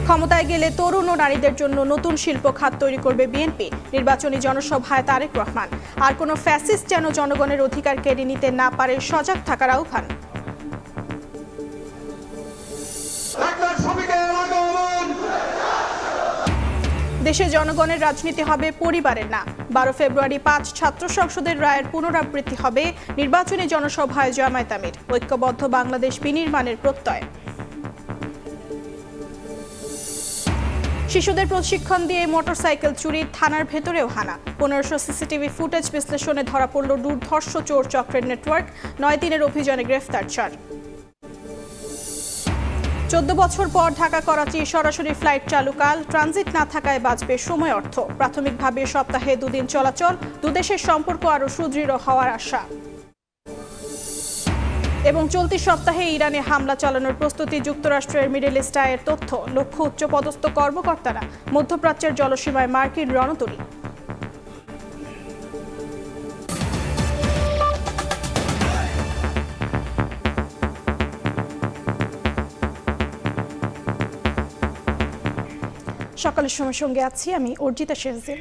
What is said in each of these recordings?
ক্ষমতায় গেলে তরুণ ও নারীদের জন্য নতুন শিল্প খাত তৈরি করবে বিএনপি। নির্বাচনী জনসভায় তারেক রহমান। আর কোনো ফ্যাসিস্ট যেন জনগণের অধিকার কেড়ে নিতে না পারে, সজাগ থাকার আহ্বান। দেশে জনগণের রাজনীতি হবে পরিবারের না। 12 ফেব্রুয়ারি 5 ছাত্র সংসদের রায়ের পুনরাবৃত্তি হবে। নির্বাচনী জনসভায় জামায়াত আমির। ঐক্যবদ্ধ বাংলাদেশ বিনির্মাণের প্রত্যয়। শিশুদের প্রশিক্ষণ দিয়ে মোটরসাইকেল চুরি, থানার ভেতরেও হানা। 1500 সিসিটিভি ফুটেজ বিশ্লেষণে ধরা পড়ল দুর্ধর্ষ চোর চক্রের নেটওয়ার্ক। 9 দিনের অভিযানে গ্রেফতার 4। 14 বছর পর ঢাকা করাচি সরাসরি ফ্লাইট চালু কাল। ট্রানজিট না থাকায় বাঁচবে সময়, অর্থ। প্রাথমিকভাবে সপ্তাহে 2 দিন চলাচল। দুদেশের সম্পর্ক আরও সুদৃঢ় হওয়ার আশা। এবং চলতি সপ্তাহে ইরানে হামলা চালানোর প্রস্তুতি। যুক্তরাষ্ট্রের মিডল ইস্ট আইয়ের তথ্য। লক্ষ্য উচ্চপদস্থ কর্মকর্তারা। মধ্যপ্রাচ্যের জলসীমায় মার্কিন রণতরী। সকালের সময় সঙ্গে আছি আমি অর্জিতা শেরজিন।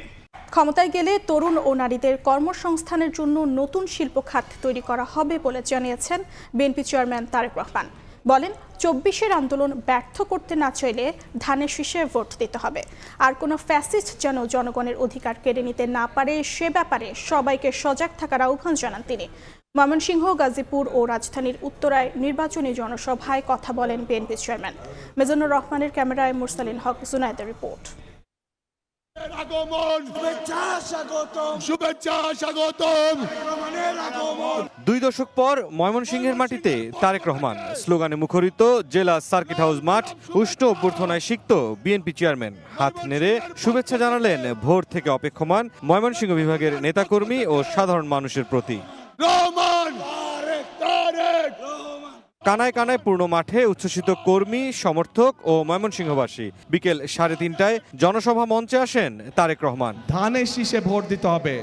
ক্ষমতায় গেলে তরুণ ও নারীদের কর্মসংস্থানের জন্য নতুন শিল্প খাত তৈরি করা হবে বলে জানিয়েছেন বিএনপি চেয়ারম্যান তারেক রহমান। বলেন, 24-এর আন্দোলন ব্যর্থ করতে না চাইলে ধানের শীষে ভোট দিতে হবে। আর কোনো ফ্যাসিস্ট যেন জনগণের অধিকার কেড়ে নিতে না পারে, সে ব্যাপারে সবাইকে সজাগ থাকার আহ্বান জানান তিনি। ময়মনসিংহ, গাজীপুর ও রাজধানীর উত্তরায় নির্বাচনী জনসভায় কথা বলেন বিএনপি চেয়ারম্যান। মেজনুর রহমানের ক্যামেরায় মুরসালিন হক, জুনায়েদের রিপোর্ট। দুই দশক পর ময়মনসিংহের মাটিতে তারেক রহমান। স্লোগানে মুখরিত জেলা সার্কিট হাউস মাঠ। উষ্ণ অভ্যর্থনায় সিক্ত বিএনপি চেয়ারম্যান। হাত নেড়ে শুভেচ্ছা জানালেন ভোর থেকে অপেক্ষমান ময়মনসিংহ বিভাগের নেতাকর্মী ও সাধারণ মানুষের প্রতি। কানায় কানায় পূর্ণ মাঠে উচ্ছ্বসিত কর্মী, সমর্থক ও ময়মনসিংহবাসী। বিকেল 3:30টায় জনসভা মঞ্চে আসেন তারেক রহমান। ধানের শীষে ভোট দিতে হবে।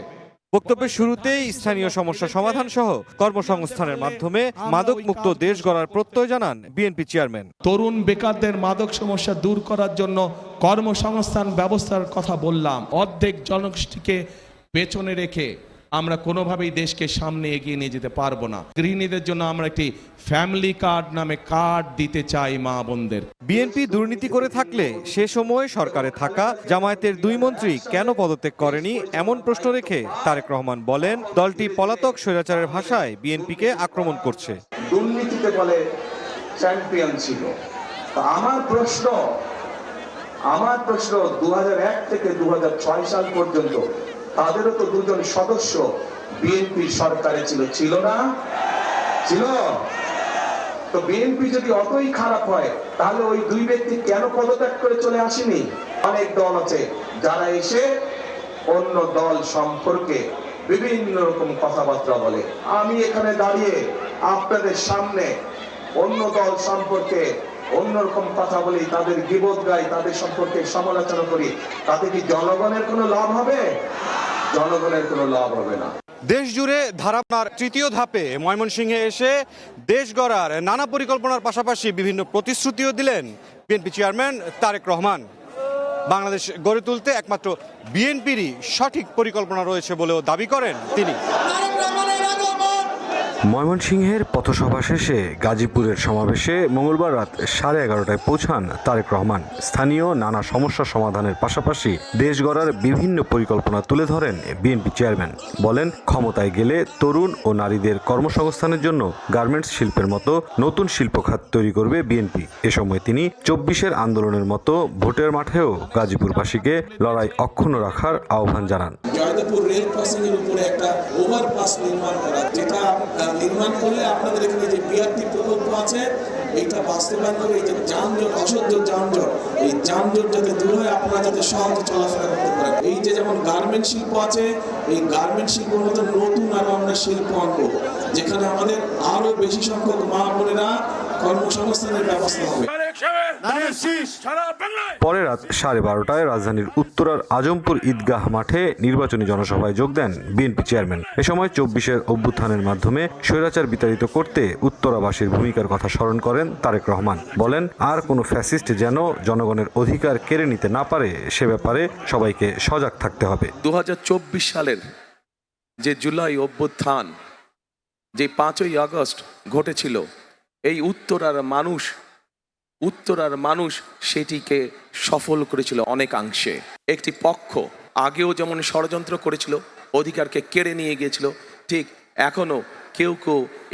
বক্তব্যের শুরুতেই স্থানীয় সমস্যা সমাধান সহ কর্মসংস্থানের মাধ্যমে মাদক মুক্ত দেশ গড়ার প্রত্যয় জানান বিএনপি চেয়ারম্যান। তরুণ বেকারদের মাদক সমস্যা দূর করার জন্য কর্মসংস্থান ব্যবস্থার কথা বললাম। অর্ধেক জনগোষ্ঠীকে পেছনে রেখে আমরা কোনোভাবেই দেশকে সামনে এগিয়ে নিয়ে যেতে পারবো না। গৃহিণীদের জন্য আমরা একটি ফ্যামিলি কার্ড নামে কার্ড দিতে চাই মা বোনদের। বিএনপি দুর্নীতি করে থাকলে সে সময় সরকারে থাকা জামায়াতের 2 মন্ত্রী কেন পদত্যাগ করেনি, এমন প্রশ্ন রেখে তারেক রহমান বলেন, দলটি পলাতক স্বৈরাচারের ভাষায় বিএনপিকে আক্রমণ করছে। দুর্নীতিতে বলে চ্যাম্পিয়ন ছিল। আমার প্রশ্ন 2001 থেকে 2006 সাল পর্যন্ত তাদেরও তো 2 জন সদস্য বিএনপি সরকারে ছিল না? ছিল। তো বিএনপি যদি অতই খারাপ হয়, তাহলে ওই 2 ব্যক্তি কেন পদত্যাগ করে চলে আসেনি? অনেক দল আছে যারা এসে অন্য দল সম্পর্কে বিভিন্ন রকম কথাবার্তা বলে। আমি এখানে দাঁড়িয়ে আপনাদের সামনে অন্য দল সম্পর্কে অন্যরকম কথা বলি, তাদের গীবত গাই, তাদের সম্পর্কে সমালোচনা করি, তাতে কি জনগণের কোনো লাভ হবে? জনগণের কোনো লাভ হবে না। দেশ জুড়ে ধারার 3য় ধাপে ময়মনসিংহে এসে দেশ গড়ার নানা পরিকল্পনার পাশাপাশি বিভিন্ন প্রতিশ্রুতিও দিলেন বিএনপি চেয়ারম্যান তারেক রহমান। বাংলাদেশ গড়ে তুলতে একমাত্র বিএনপিরই সঠিক পরিকল্পনা রয়েছে বলেও দাবি করেন তিনি। ময়মনসিংহের পথসভা শেষে গাজীপুরের সমাবেশে মঙ্গলবার রাত 11:30টায় পৌঁছান তারেক রহমান। স্থানীয় নানা সমস্যা সমাধানের পাশাপাশি দেশ গড়ার বিভিন্ন পরিকল্পনা তুলে ধরেন বিএনপি চেয়ারম্যান। বলেন, ক্ষমতায় গেলে তরুণ ও নারীদের কর্মসংস্থানের জন্য গার্মেন্টস শিল্পের মতো নতুন শিল্প খাত তৈরি করবে বিএনপি। এ সময় তিনি 24-এর আন্দোলনের মতো ভোটের মাঠেও গাজীপুরবাসীকে লড়াই অক্ষুণ্ণ রাখার আহ্বান জানান। জয়দেবপুর রেল ক্রসিং এর উপরে একটা ওভারপাস নির্মাণ করা, যেটা নির্মাণ করলে আপনাদের এখানে যে বিআরটি প্রকল্প আছে, এইটা বাস্তবায়ন করে এই যে যানজট, অসহ্য যানজট, এই যানজট যাতে দূর হয়, আপনারা যাতে সহজে চলাফেরা করতে পারেন। এই যে যেমন গার্মেন্ট শিল্প আছে, এই গার্মেন্ট শিল্পের মতো নতুন আরো আমরা শিল্প আনবো, যেখানে আমাদের আরো বেশি সংখ্যক মা বোনেরা কর্মসংস্থানের ব্যবস্থা হবে। পরে রাত 12:30টায় রাজধানীর উত্তরার আজমপুর ঈদগাহ মাঠে নির্বাচনী জনসভায় যোগ দেন বিএনপি চেয়ারম্যান। এ সময় 24-এর অভ্যুত্থানের মাধ্যমে স্বৈরাচার বিতাড়িত করতে উত্তরাবাসীর ভূমিকার কথা স্মরণ করেন তারেক রহমান। বলেন, আর কোনো ফ্যাসিস্ট যেন জনগণের অধিকার কেড়ে নিতে না পারে সে ব্যাপারে সবাইকে সজাগ থাকতে হবে। 2024 সালের যে জুলাই অভ্যুত্থান, যে 5ই আগস্ট ঘটেছিল, এই উত্তরার মানুষ সেটিকে সফল করেছিল অনেকাংশে। একটি পক্ষ আগেও যেমন ষড়যন্ত্র করেছিল, অধিকারকে কেড়ে নিয়ে গিয়েছিল, ঠিক এখনো কেউ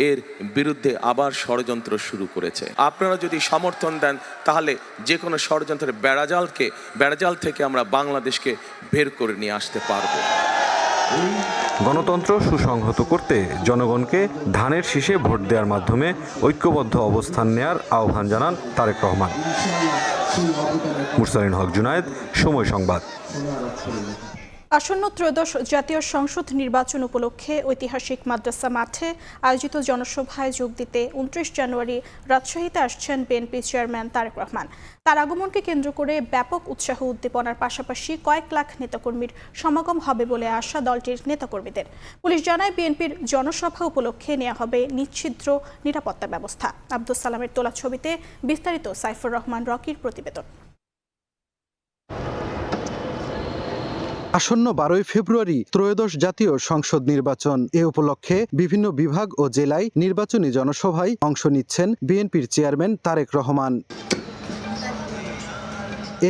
এর বিরুদ্ধে আবার ষড়যন্ত্র শুরু করেছে। আপনারা যদি সমর্থন দেন তাহলে যে কোনো ষড়যন্ত্রের বেড়াজাল থেকে আমরা বাংলাদেশকে বের করে নিয়ে আসতে পারবো। গণতন্ত্র সুসংহত করতে জনগণকে ধানের শীষে ভোট দেওয়ার মাধ্যমে ঐক্যবদ্ধ অবস্থান নেয়ার আহ্বান জানান তারেক রহমান। মুরসালিন হক জুনায়েদ, সময় সংবাদ। আসন্ন ত্রয়োদশ জাতীয় সংসদ নির্বাচন উপলক্ষে ঐতিহাসিক মাদ্রাসা মাঠে আয়োজিত জনসভায় যোগ দিতে 29 জানুয়ারি রাজশাহীতে আসছেন বিএনপি চেয়ারম্যান তারেক রহমান। তার আগমনকে কেন্দ্র করে ব্যাপক উৎসাহ উদ্দীপনার পাশাপাশি কয়েক লাখ নেতাকর্মীর সমাগম হবে বলে আশা দলটির নেতাকর্মীদের। পুলিশ জানায়, বিএনপির জনসভা উপলক্ষে নেওয়া হবে নিশ্ছিদ্র নিরাপত্তা ব্যবস্থা। আব্দুস সালামের তোলা ছবিতে বিস্তারিত সাইফুর রহমান রকির প্রতিবেদন। আসন্ন 12 ফেব্রুয়ারি ত্রয়োদশ জাতীয় সংসদ নির্বাচন। এ উপলক্ষে বিভিন্ন বিভাগ ও জেলায় নির্বাচনী জনসভায় অংশ নিচ্ছেন বিএনপির চেয়ারম্যান তারেক রহমান।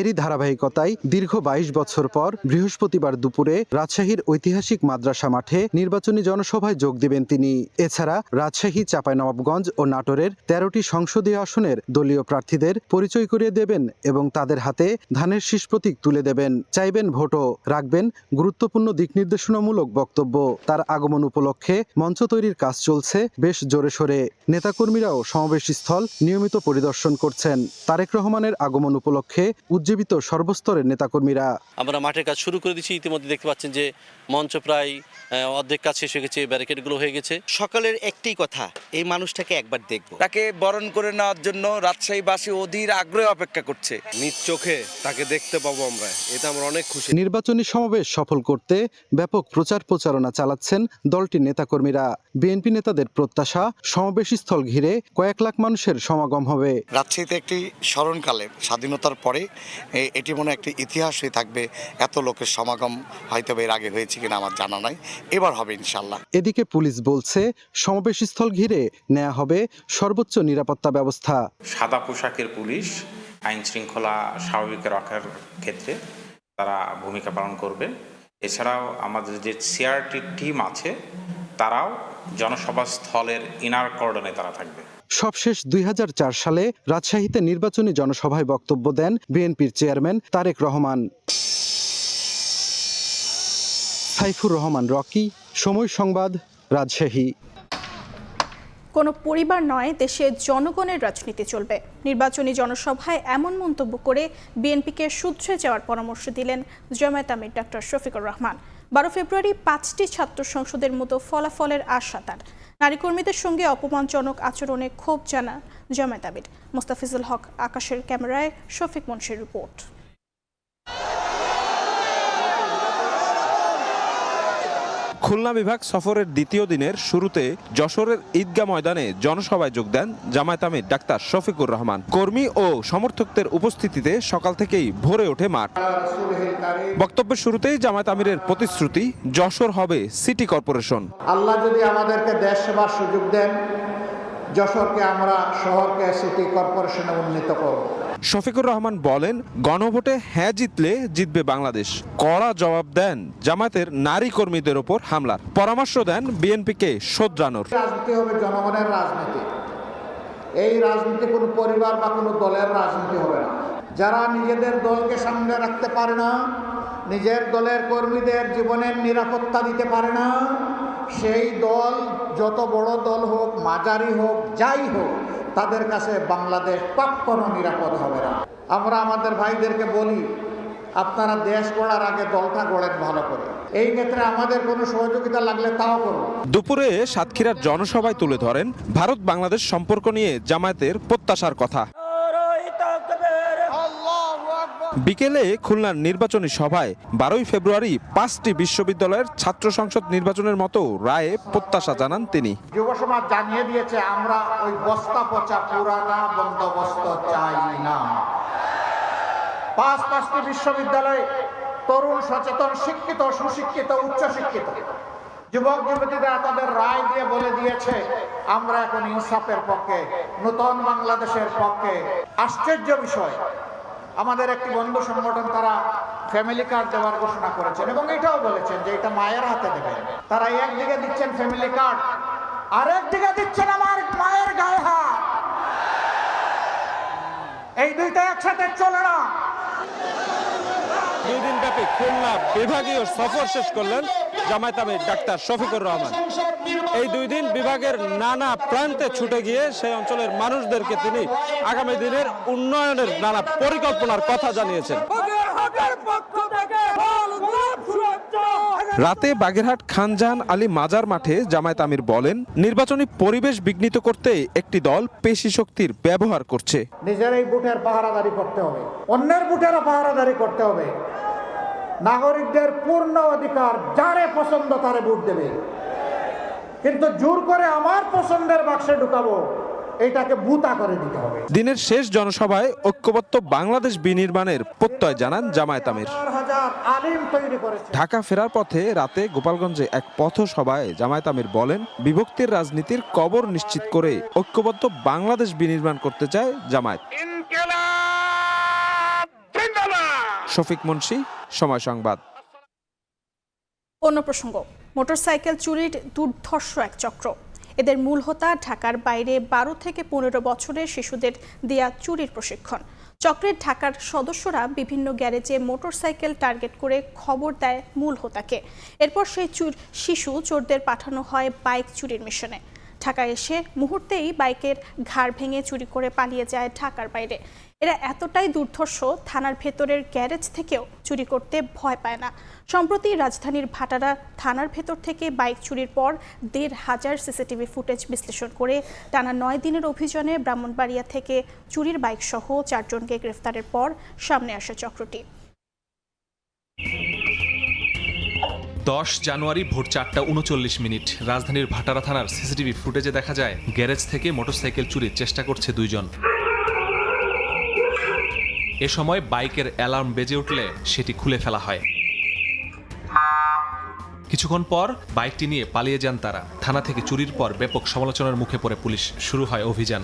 এরই ধারাবাহিকতায় দীর্ঘ 22 বছর পর বৃহস্পতিবার দুপুরে রাজশাহীর ঐতিহাসিক মাদ্রাসা মাঠে নির্বাচনী জনসভায় যোগ দেবেন তিনি। এছাড়া রাজশাহী, চাঁপাইনবাবগঞ্জ ও নাটোরের 13টি সংসদীয় আসনের দলীয় প্রার্থীদের পরিচয় করিয়ে দেবেন এবং তাদের হাতে ধানের শীষ প্রতীক তুলে দেবেন। চাইবেন ভোটও, রাখবেন গুরুত্বপূর্ণ দিক নির্দেশনামূলক বক্তব্য। তার আগমন উপলক্ষে মঞ্চ তৈরির কাজ চলছে বেশ জোরে সোরে। নেতাকর্মীরাও সমাবেশস্থল নিয়মিত পরিদর্শন করছেন। তারেক রহমানের আগমন উপলক্ষে উজ্জীবিত সর্বস্তরের নেতাকর্মীরা। আমরা মাঠের কাজ শুরু করে দিচ্ছি। ইতিমধ্যে দেখতে পাচ্ছেন যে মঞ্চ প্রায় অর্ধেক কাজ শেষ হয়ে গেছে, ব্যারিকেডগুলো হয়ে গেছে। সকালের একটাই কথা, এই মানুষটাকে একবার দেখব। তাকে বরণ করে নেওয়ার জন্য রাজশাহীবাসী অধীর আগ্রহে অপেক্ষা করছে। নিজ চোখে তাকে দেখতে পাবো আমরা, এটা আমরা অনেক খুশি। নির্বাচনী সমাবেশ সফল করতে ব্যাপক প্রচারণা চালাচ্ছেন দলটির নেতাকর্মীরা। বিএনপি নেতাদের প্রত্যাশা, সমাবেশস্থল ঘিরে কয়েক লাখ মানুষের সমাগম হবে। রাজশাহীতে একটি স্মরণকালে স্বাধীনতার পরে এটি মনে একটি ইতিহাস হয়ে থাকবে। এত লোকের সমাগম হয়তো এর আগে হয়েছে কিনা আমার জানা নাই, এবার হবে ইনশাল্লাহ। এদিকে পুলিশ বলছে, সমাবেশস্থল ঘিরে নেওয়া হবে সর্বোচ্চ নিরাপত্তা ব্যবস্থা। সাদা পোশাকের পুলিশ আইন শৃঙ্খলা স্বাভাবিক রাখার ক্ষেত্রে তারা ভূমিকা পালন করবে। এছাড়াও আমাদের যে সিআরটি টিম আছে তারাও জনসভা স্থলের ইনার কর্ডনে তারা থাকবে। সবশেষ 2004 সালে রাজশাহীতে নির্বাচনী জনসভায় বক্তব্য দেন বিএনপির চেয়ারম্যান তারেক রহমান। সাইফুর রহমান রকি, সময় সংবাদ, রাজশাহী। কোনো পরিবার নয়, দেশে জনগণের রাজনীতি চলবে। নির্বাচনী জনসভায় এমন মন্তব্য করে বিএনপিকে শুধরে যাওয়ার পরামর্শ দিলেন জামায়াত আমির ডক্টর শফিকুর রহমান। 12 ফেব্রুয়ারি 5টি ছাত্র সংসদের মতো ফলাফলের আশা তার। নারী কর্মীদের সঙ্গে অপমানজনক আচরণে ক্ষোভ জানান জামায়াত আমির। মোস্তাফিজুল হক আকাশের ক্যামেরায় শফিক মুন্সির রিপোর্ট। খুলনা বিভাগ সফরের দ্বিতীয় দিনের শুরুতে যশোরের ঈদগাহ ময়দানে জনসভায় যোগ দেন জামায়াত আমির ডাক্তার শফিকুর রহমান। কর্মী ও সমর্থকদের উপস্থিতিতে সকাল থেকেই ভরে ওঠে মাঠ। বক্তব্যের শুরুতেই জামায়াত আমিরের প্রতিশ্রুতি, যশোর হবে সিটি কর্পোরেশন। আল্লাহ যদি আমাদেরকে দেশ সেবার সুযোগ দেন, যশোরকে আমরা শহরকে সিটি কর্পোরেশনে উন্নীত করব। শফিকুর রহমান বলেন, গণভোটে হ্যাঁ জিতলে জিতবে বাংলাদেশ। কড়া জবাব দেন জামায়াতের নারী কর্মীদের ওপর হামলার। পরামর্শ দেন বিএনপিকে শোধরানোর। রাজনীতি হবে জনগণের রাজনীতি। এই রাজনীতি কোনো পরিবার বা কোনো দলের রাজনীতি হবে না। যারা নিজেদের দলকে সামনে রাখতে পারে না, নিজের দলের কর্মীদের জীবনের নিরাপত্তা দিতে পারে না, সেই দল যত বড় দল হোক, মাঝারি হোক, যাই হোক, তাদের কাছে বাংলাদেশ কখনো নিরাপদ হবে না। আমরা আমাদের ভাইদেরকে বলি, আপনারা দেশ গড়ার আগে দলটা গড়েন ভালো করে। এই ক্ষেত্রে আমাদের কোনো সহযোগিতা লাগলে তাও করব। দুপুরে সাতক্ষীরার জনসভায় তুলে ধরেন ভারত বাংলাদেশ সম্পর্ক নিয়ে জামায়াতের প্রত্যাশার কথা। বিকেলে খুলনার নির্বাচনী সভায় 12 ফেব্রুয়ারি 5টি বিশ্ববিদ্যালয়ের ছাত্র সংসদ নির্বাচনের মতো রায়ে প্রত্যাশা জানান তিনি। যুব সমাজ জানিয়ে দিয়েছে আমরা ওই বস্তা পচা পুরানা বন্দোবস্ত চাই না। 5টি বিশ্ববিদ্যালয়ে তরুণ সচেতন শিক্ষিত সুশিক্ষিত উচ্চশিক্ষিত যুবক যুবতীরা তাদের রায় দিয়ে বলে দিয়েছে আমরা এখন ইনসাফের পক্ষে, নতুন বাংলাদেশের পক্ষে। আশ্চর্য বিষয়, আমাদের একটি বন্ধু সংগঠন তারা ফ্যামিলি কার্ড দেওয়ার ঘোষণা করেছেন এবং এটাও বলেছেন যে এটা মায়ের হাতে দেবেন। তারা একদিকে দিচ্ছেন ফ্যামিলি কার্ড, আরেকদিকে দিচ্ছেন আমার মায়ের গায়ে হাত। এই দুইটা একসাথে চলে না। 2 দিন ব্যাপী খুলনা বিভাগীয় সফর শেষ করলেন জামায়াত আমির ডাক্তার শফিকুর রহমান। এই 2 দিন বিভাগের নানা প্রান্তে ছুটে গিয়ে সেই অঞ্চলের মানুষদেরকে তিনি আগামী দিনের উন্নয়নের নানা পরিকল্পনার কথা জানিয়েছেন। রাতে বাগেরহাট খানজাহান আলী মাজার মাঠে জামায়াত আমির বলেন, নির্বাচনী পরিবেশ বিঘ্নিত করতে একটি দল পেশি শক্তির ব্যবহার করছে। নিজের এই বুটের পাহারাদারি করতে হবে, অন্যের বুটেরও পাহারাদারি করতে হবে। নাগরিকদের পূর্ণ অধিকার, যারে পছন্দ তারে ভোট দেবে, কিন্তু জোর করে আমার পছন্দের বাক্সে ঢুকাবো এটাকে বুতা করে দিতে হবে। দিনের শেষ জনসভায় ঐক্যবদ্ধ বাংলাদেশ বিনির্মাণের প্রত্যয় জানান জামায়াত আমির। ঢাকা ফেরার পথে রাতে গোপালগঞ্জে এক পথসভায় জামায়াত আমির বলেন, বিভক্তির রাজনীতির কবর নিশ্চিত করে ঐক্যবদ্ধ বাংলাদেশ বিনির্মাণ করতে চায় জামায়াত। শফিক মুন্সি, সময় সংবাদ। অন্য প্রসঙ্গ, মোটরসাইকেল চুরির দুর্ধর্ষ এক চক্র। এদের মূল হোতা ঢাকার বাইরে 12 থেকে 15 বছরের শিশুদের দেয়া চুরির প্রশিক্ষণ। চক্রের ঢাকার সদস্যরা বিভিন্ন গ্যারেজে মোটরসাইকেল টার্গেট করে খবর দেয় মূল হোতাকে। এরপর সেই শিশু চোরদের পাঠানো হয় বাইক চুরির মিশনে। ঢাকায় এসে মুহূর্তেই বাইকের ঘাড় ভেঙে চুরি করে পালিয়ে যায় ঢাকার বাইরে। এরা এতটাই দুর্ধর্ষ, থানার ভেতরের গ্যারেজ থেকেও চুরি করতে ভয় পায় না। সম্প্রতি রাজধানীর ভাটারা থানার ভেতর থেকে বাইক চুরির পর 1,500 সিসিটিভি ফুটেজ বিশ্লেষণ করে টানা 9 দিনের অভিযানে ব্রাহ্মণবাড়িয়া থেকে চুরির বাইক সহ 4 জনকে গ্রেফতারের পর সামনে আসে চক্রটি। 10 জানুয়ারি ভোর 4:39 রাজধানীর ভাটারা থানার সিসিটিভি ফুটেজে দেখা যায় গ্যারেজ থেকে মোটরসাইকেল চুরির চেষ্টা করছে 2 জন। এ সময় বাইকের অ্যালার্ম বেজে উঠলে সেটি খুলে ফেলা হয়। কিছুক্ষণ পর বাইকটি নিয়ে পালিয়ে যান তারা। থানা থেকে চুরির পর ব্যাপক সমালোচনার মুখে পড়ে পুলিশ। শুরু হয় অভিযান।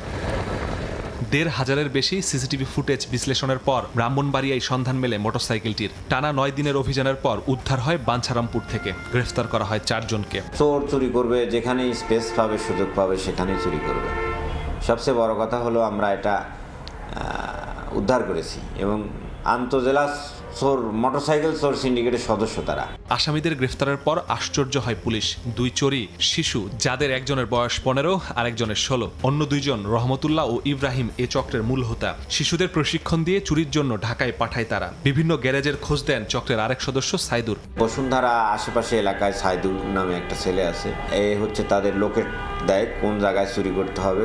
1,500-এর বেশি সিসিটিভি ফুটেজ বিশ্লেষণের পর ব্রাহ্মণবাড়িয়ায় সন্ধান মেলে মোটরসাইকেলটির। টানা 9 দিনের অভিযানের পর উদ্ধার হয় বাঞ্ছারামপুর থেকে। গ্রেফতার করা হয় 4 জনকে। চোর চুরি করবে, যেখানেই স্পেস পাবে, সুযোগ পাবে, সেখানেই চুরি করবে। সবচেয়ে বড় কথা হলো আমরা এটা উদ্ধার করেছি এবং আন্তজেলা চোর মোটরসাইকেল চোর সিন্ডিকেটের সদস্য তারা। আসামিদের গ্রেফতারের পর আশ্চর্য হয় পুলিশ। 2 চোরই শিশু, যাদের একজনের বয়স 15, আরেকজনের 16। অন্য 2 জন রহমতুল্লাহ ও ইব্রাহিম এ চক্রের মূল হোতা। শিশুদের প্রশিক্ষণ দিয়ে চুরির জন্য ঢাকায় পাঠায় তারা। বিভিন্ন গ্যারেজের খোঁজ দেন চক্রের আরেক সদস্য সাইদুর। বসুন্ধরা আশেপাশে এলাকায় সাইদুর নামে একটা ছেলে আছে। এই হচ্ছে তাদের লোকের দেয় কোন জায়গায় চুরি করতে হবে,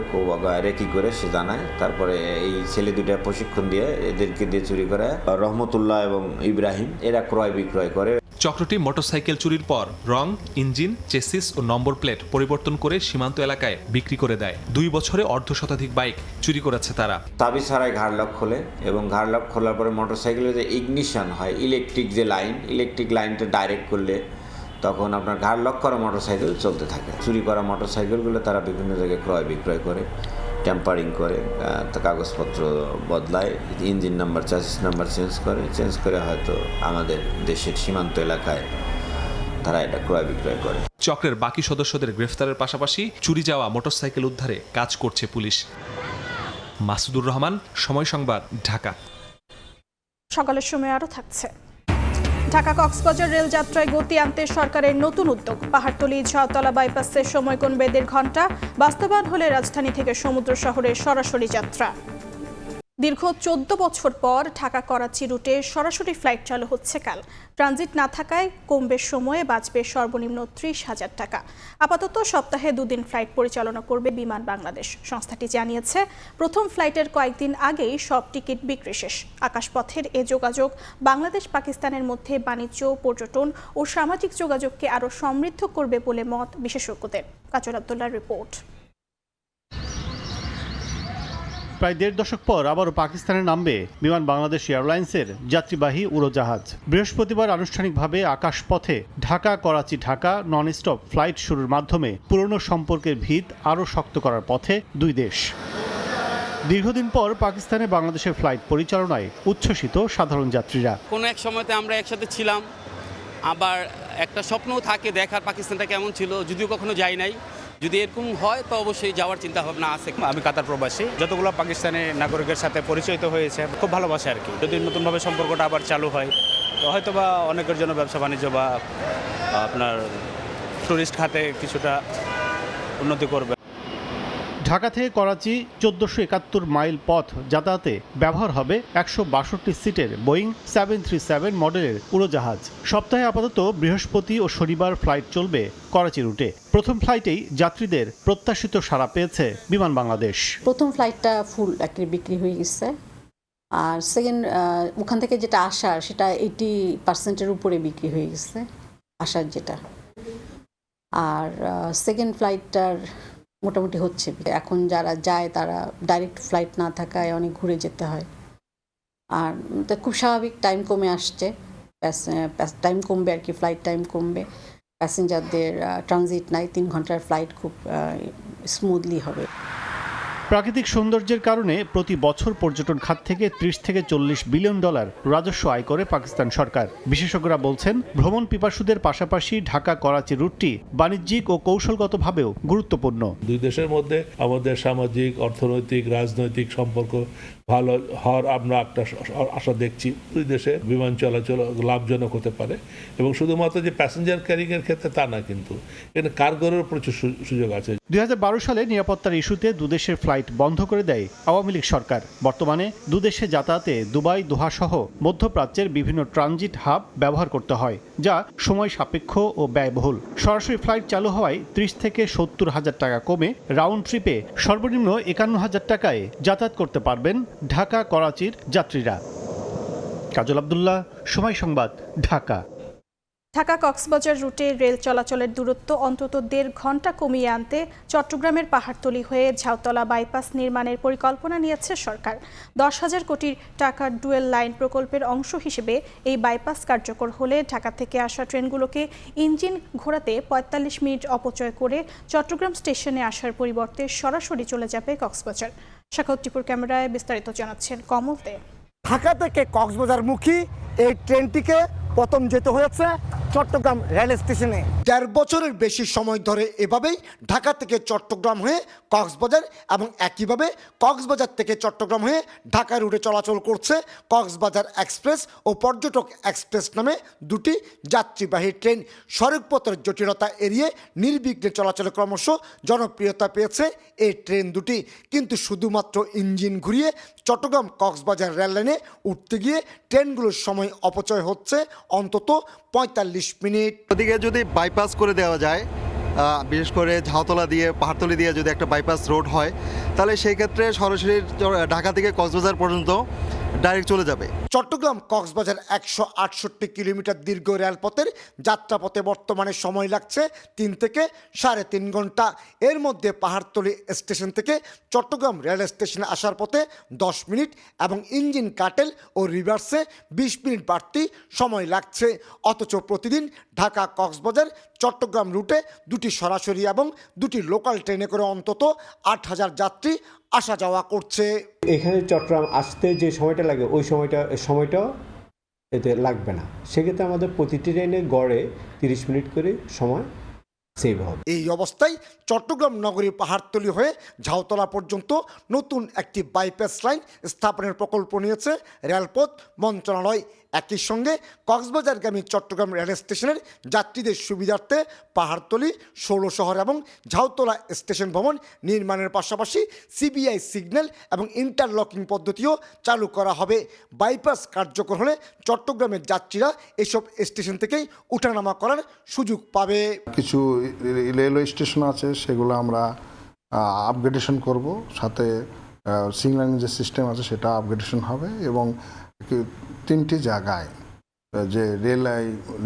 কি করে সে জানায়। তারপরে এই ছেলে 2টা প্রশিক্ষণ দিয়ে এদেরকে দিয়ে চুরি করে। রহমতুল্লাহ এবং ইব্রাহিম এরা ক্রয় বিক্রয় করে। চক্রটি মোটরসাইকেল চুরির পর রং, ইঞ্জিন, চেসিস ও নম্বর প্লেট পরিবর্তন করে সীমান্ত এলাকায় বিক্রি করে দেয়। 2 বছরে 1/2 বাইক চুরি করেছে তারা। চাবি ছাড়াই ঘাড় লক খোলে এবং ঘাড় লক খোলার পরে মোটরসাইকেলের যে ইগনিশন হয়, ইলেকট্রিক লাইনটা ডাইরেক্ট করলে তখন আপনার ঘাড় লক করা মোটরসাইকেল চলতে থাকে। চুরি করা মোটরসাইকেলগুলো তারা বিভিন্ন জায়গায় ক্রয় বিক্রয় করে, ট্যাম্পারিং করে, কাগজপত্র বদলায়, engine number, chassis number change করে হয়তো আমাদের দেশের সীমান্ত এলাকায় তারা এটা ক্রয় বিক্রয় করে। চক্রের বাকি সদস্যদের গ্রেফতারের পাশাপাশি চুরি যাওয়া মোটরসাইকেল উদ্ধারে কাজ করছে পুলিশ। মাসুদুর রহমান, সময় সংবাদ, ঢাকা। সকালের সময় আরও থাকছে। ঢাকা কক্সবাজার রেল যাত্রায় গতি আনতে সরকারের নতুন উদ্যোগ। পাহাড়তলী ঝাউতলা বাইপাসের সময় কমবে 1.5 ঘন্টা। বাস্তবায়ন হলে রাজধানী থেকে সমুদ্র শহরে সরাসরি যাত্রা। দীর্ঘ 14 বছর পর ঢাকা করাচি রুটে সরাসরি ফ্লাইট চালু হচ্ছে কাল। ট্রানজিট না থাকায় কমবে সময়ে, বাঁচবে সর্বনিম্ন 30,000 টাকা। আপাতত সপ্তাহে 2 দিন ফ্লাইট পরিচালনা করবে বিমান বাংলাদেশ। সংস্থাটি জানিয়েছে, প্রথম ফ্লাইটের কয়েকদিন আগেই সব টিকিট বিক্রি শেষ। আকাশপথের এ যোগাযোগ বাংলাদেশ পাকিস্তানের মধ্যে বাণিজ্য, পর্যটন ও সামাজিক যোগাযোগকে আরও সমৃদ্ধ করবে বলে মত বিশেষজ্ঞদের। কাজল আব্দুল্লাহর রিপোর্ট। প্রায় 1.5 দশক পর আবারও পাকিস্তানে নামবে বিমান বাংলাদেশ এয়ারলাইন্সের যাত্রীবাহী উড়োজাহাজ। বৃহস্পতিবার আনুষ্ঠানিকভাবে আকাশপথে Dhaka Karachi Dhaka non stop flight শুরুর মাধ্যমে পুরনো সম্পর্কের ভিত আরও শক্ত করার পথে দুই দেশ। দীর্ঘদিন পর পাকিস্তানে বাংলাদেশের ফ্লাইট পরিচালনায় উচ্ছ্বসিত সাধারণ যাত্রীরা। কোনো এক সময়তে আমরা একসাথে ছিলাম, আবার একটা স্বপ্নও থাকে দেখার পাকিস্তানটা কেমন ছিল, যদিও কখনো যাই নাই। যদি এরকম হয় তো অবশ্যই যাওয়ার চিন্তা ভাবনা আছে। আমি কাতার প্রবাসী, যতগুলো পাকিস্তানি নাগরিকের সাথে পরিচিত হয়েছে, খুব ভালোবাসে আর কি। যদি নতুনভাবে সম্পর্কটা আবার চালু হয় তো হয়তো বা অনেকের জন্য ব্যবসা বাণিজ্য বা আপনার টুরিস্ট খাতে কিছুটা উন্নতি করবে। ঢাকা থেকে করাচি 1471 মাইল পথ যাতায়াতে ব্যবহার হবে 162 সিটের বোয়িং 737 মডেলের উড়োজাহাজ। সপ্তাহে আপাতত বৃহস্পতি ও শনিবার ফ্লাইট চলবে করাচি রুটে। প্রথম ফ্লাইটেই যাত্রীদের প্রত্যাশিত সাড়া পেয়েছে বিমান বাংলাদেশ। প্রথম ফ্লাইটটা ফুল একেবারে বিক্রি হয়ে গেছে, আর সেকেন্ড ওখান থেকে যেটা আসার সেটা 80% উপরে বিক্রি হয়ে গেছে আসার যেটা। আর সেকেন্ড ফ্লাইটটার মোটামুটি হচ্ছে। এখন যারা যায় তারা ডাইরেক্ট ফ্লাইট না থাকায় অনেক ঘুরে যেতে হয়, আর খুব স্বাভাবিক টাইম কমে আসছে, টাইম কমবে আর কি, ফ্লাইট টাইম কমবে, প্যাসেঞ্জারদের ট্রানজিট নাই, 3 ঘন্টার ফ্লাইট খুব স্মুথলি হবে। প্রাকৃতিক সৌন্দর্যের কারণে প্রতি বছর পর্যটন খাত থেকে 30 থেকে 40 বিলিয়ন ডলার রাজস্ব আয় করে পাকিস্তান সরকার। বিশেষজ্ঞরা বলছেন, ভ্রমণ পিপাসুদের পাশাপাশি ঢাকা করাচি রুটটি বাণিজ্যিক ও কৌশলগতভাবেও গুরুত্বপূর্ণ। দুই দেশের মধ্যে আমাদের সামাজিক, অর্থনৈতিক, রাজনৈতিক সম্পর্ক ভালো হওয়ার আমরা একটা আশা দেখছি। দুই দেশে বিমান চলাচল লাভজনক হতে পারে, এবং শুধুমাত্র যে প্যাসেঞ্জার ক্যারিং এর ক্ষেত্রে তা না, কিন্তু এখানে কার্গোরও প্রচুর সুযোগ আছে। 2012 সালে নিরাপত্তার ইস্যুতে দুদেশের ফ্লাইট বন্ধ করে দেয় আওয়ামী লীগ সরকার। বর্তমানে দুদেশে যাতায়াতে দুবাই, দোহা সহ মধ্যপ্রাচ্যের বিভিন্ন ট্রানজিট হাব ব্যবহার করতে হয়, যা সময় সাপেক্ষ ও ব্যয়বহুল। সরাসরি ফ্লাইট চালু হওয়ায় 30 থেকে 70 হাজার টাকা কমে রাউন্ড ট্রিপে সর্বনিম্ন 51 হাজার টাকায় যাতায়াত করতে পারবেন ঢাকা করাচির যাত্রীরা। কাজল আব্দুল্লাহ, সময় সংবাদ, ঢাকা। ঢাকা কক্সবাজার রুটে রেল চলাচলের দূরত্ব অন্তত 1.5 ঘন্টা কমিয়ে আনতে চট্টগ্রামের পাহাড়তলী হয়ে ঝাউতলা বাইপাস নির্মাণের পরিকল্পনা নিয়েছে সরকার। 10,000 কোটি টাকার ডুয়েল লাইন প্রকল্পের অংশ হিসেবে এই বাইপাস কার্যকর হলে ঢাকা থেকে আসা ট্রেনগুলোকে ইঞ্জিন ঘোরাতে 45 মিনিট অপচয় করে চট্টগ্রাম স্টেশনে আসার পরিবর্তে সরাসরি চলে যাবে কক্সবাজার। শাখাউত টিপুর ক্যামেরায় বিস্তারিত জানাচ্ছেন কমল দে। ঢাকা থেকে কক্সবাজারমুখী এই ট্রেনটিকে প্রথম যেতে হয়েছে চট্টগ্রাম রেল স্টেশনে। 1.5 বছরের বেশি সময় ধরে এভাবেই ঢাকা থেকে চট্টগ্রাম হয়ে কক্সবাজার এবং একইভাবে কক্সবাজার থেকে চট্টগ্রাম হয়ে ঢাকা রুটে চলাচল করছে কক্সবাজার এক্সপ্রেস ও পর্যটক এক্সপ্রেস নামে দুটি যাত্রীবাহী ট্রেন। সড়কপথের জটিলতা এড়িয়ে নির্বিঘ্নে চলাচলে ক্রমশ জনপ্রিয়তা পেয়েছে এই ট্রেন দুটি। কিন্তু শুধুমাত্র ইঞ্জিন ঘুরিয়ে চট্টগ্রাম কক্সবাজার রেল লাইনে উঠতে গিয়ে ট্রেনগুলোর সময় অপচয় হচ্ছে অন্তত 45 মিনিট। ওদিকে যদি বাইপাস করে দেওয়া যায়, বিশেষ করে ঝাউতলা দিয়ে পাহাড়তলি দিয়ে যদি একটা বাইপাস রোড হয়, তাহলে সেই ক্ষেত্রে সরাসরি ঢাকা থেকে কক্সবাজার পর্যন্ত ডাইরেক্ট চলে যাবে। চট্টগ্রাম কক্সবাজার 168 কিলোমিটার দীর্ঘ রেলপথের যাত্রাপথে বর্তমানে সময় লাগছে 3 থেকে 3.5 ঘন্টা। এর মধ্যে পাহাড়তলী স্টেশন থেকে চট্টগ্রাম রেল স্টেশনে আসার পথে 10 মিনিট এবং ইঞ্জিন কাটেল ও রিভার্সে 20 মিনিট বাড়তি সময় লাগছে। অথচ প্রতিদিন ঢাকা কক্সবাজার চট্টগ্রাম রুটে দুটি সরাসরি এবং দুটি লোকাল ট্রেনে করে অন্তত 8,000 যাত্রী আসা যাওয়া করছে। এখানে চট্টগ্রাম আসতে যে সময়টা লাগে ওই সময়টাও এতে লাগবে না। সেক্ষেত্রে আমাদের প্রতিটি ট্রেনে গড়ে 30 মিনিট করে সময় সেভ হবে। এই অবস্থায় চট্টগ্রাম নগরী পাহাড়তলী হয়ে ঝাউতলা পর্যন্ত নতুন একটি বাইপাস লাইন স্থাপনের প্রকল্প নিয়েছে রেলপথ মন্ত্রণালয়। একই সঙ্গে কক্সবাজারগামী চট্টগ্রাম রেল স্টেশনের যাত্রীদের সুবিধার্থে পাহাড়তলী, ষোলশহর এবং ঝাউতলা স্টেশন ভবন নির্মাণের পাশাপাশি সিবিআই সিগন্যাল এবং ইন্টারলকিং পদ্ধতিও চালু করা হবে। বাইপাস কার্যকর হলে চট্টগ্রামের যাত্রীরা এসব স্টেশন থেকেই উঠানামা করার সুযোগ পাবে। কিছু রেলওয়ে স্টেশন আছে, সেগুলো আমরা আপগ্রেডেশন করব, সাথে সিগন্যালিং যে সিস্টেম আছে সেটা আপগ্রেডেশন হবে এবং 3টি জায়গায় যে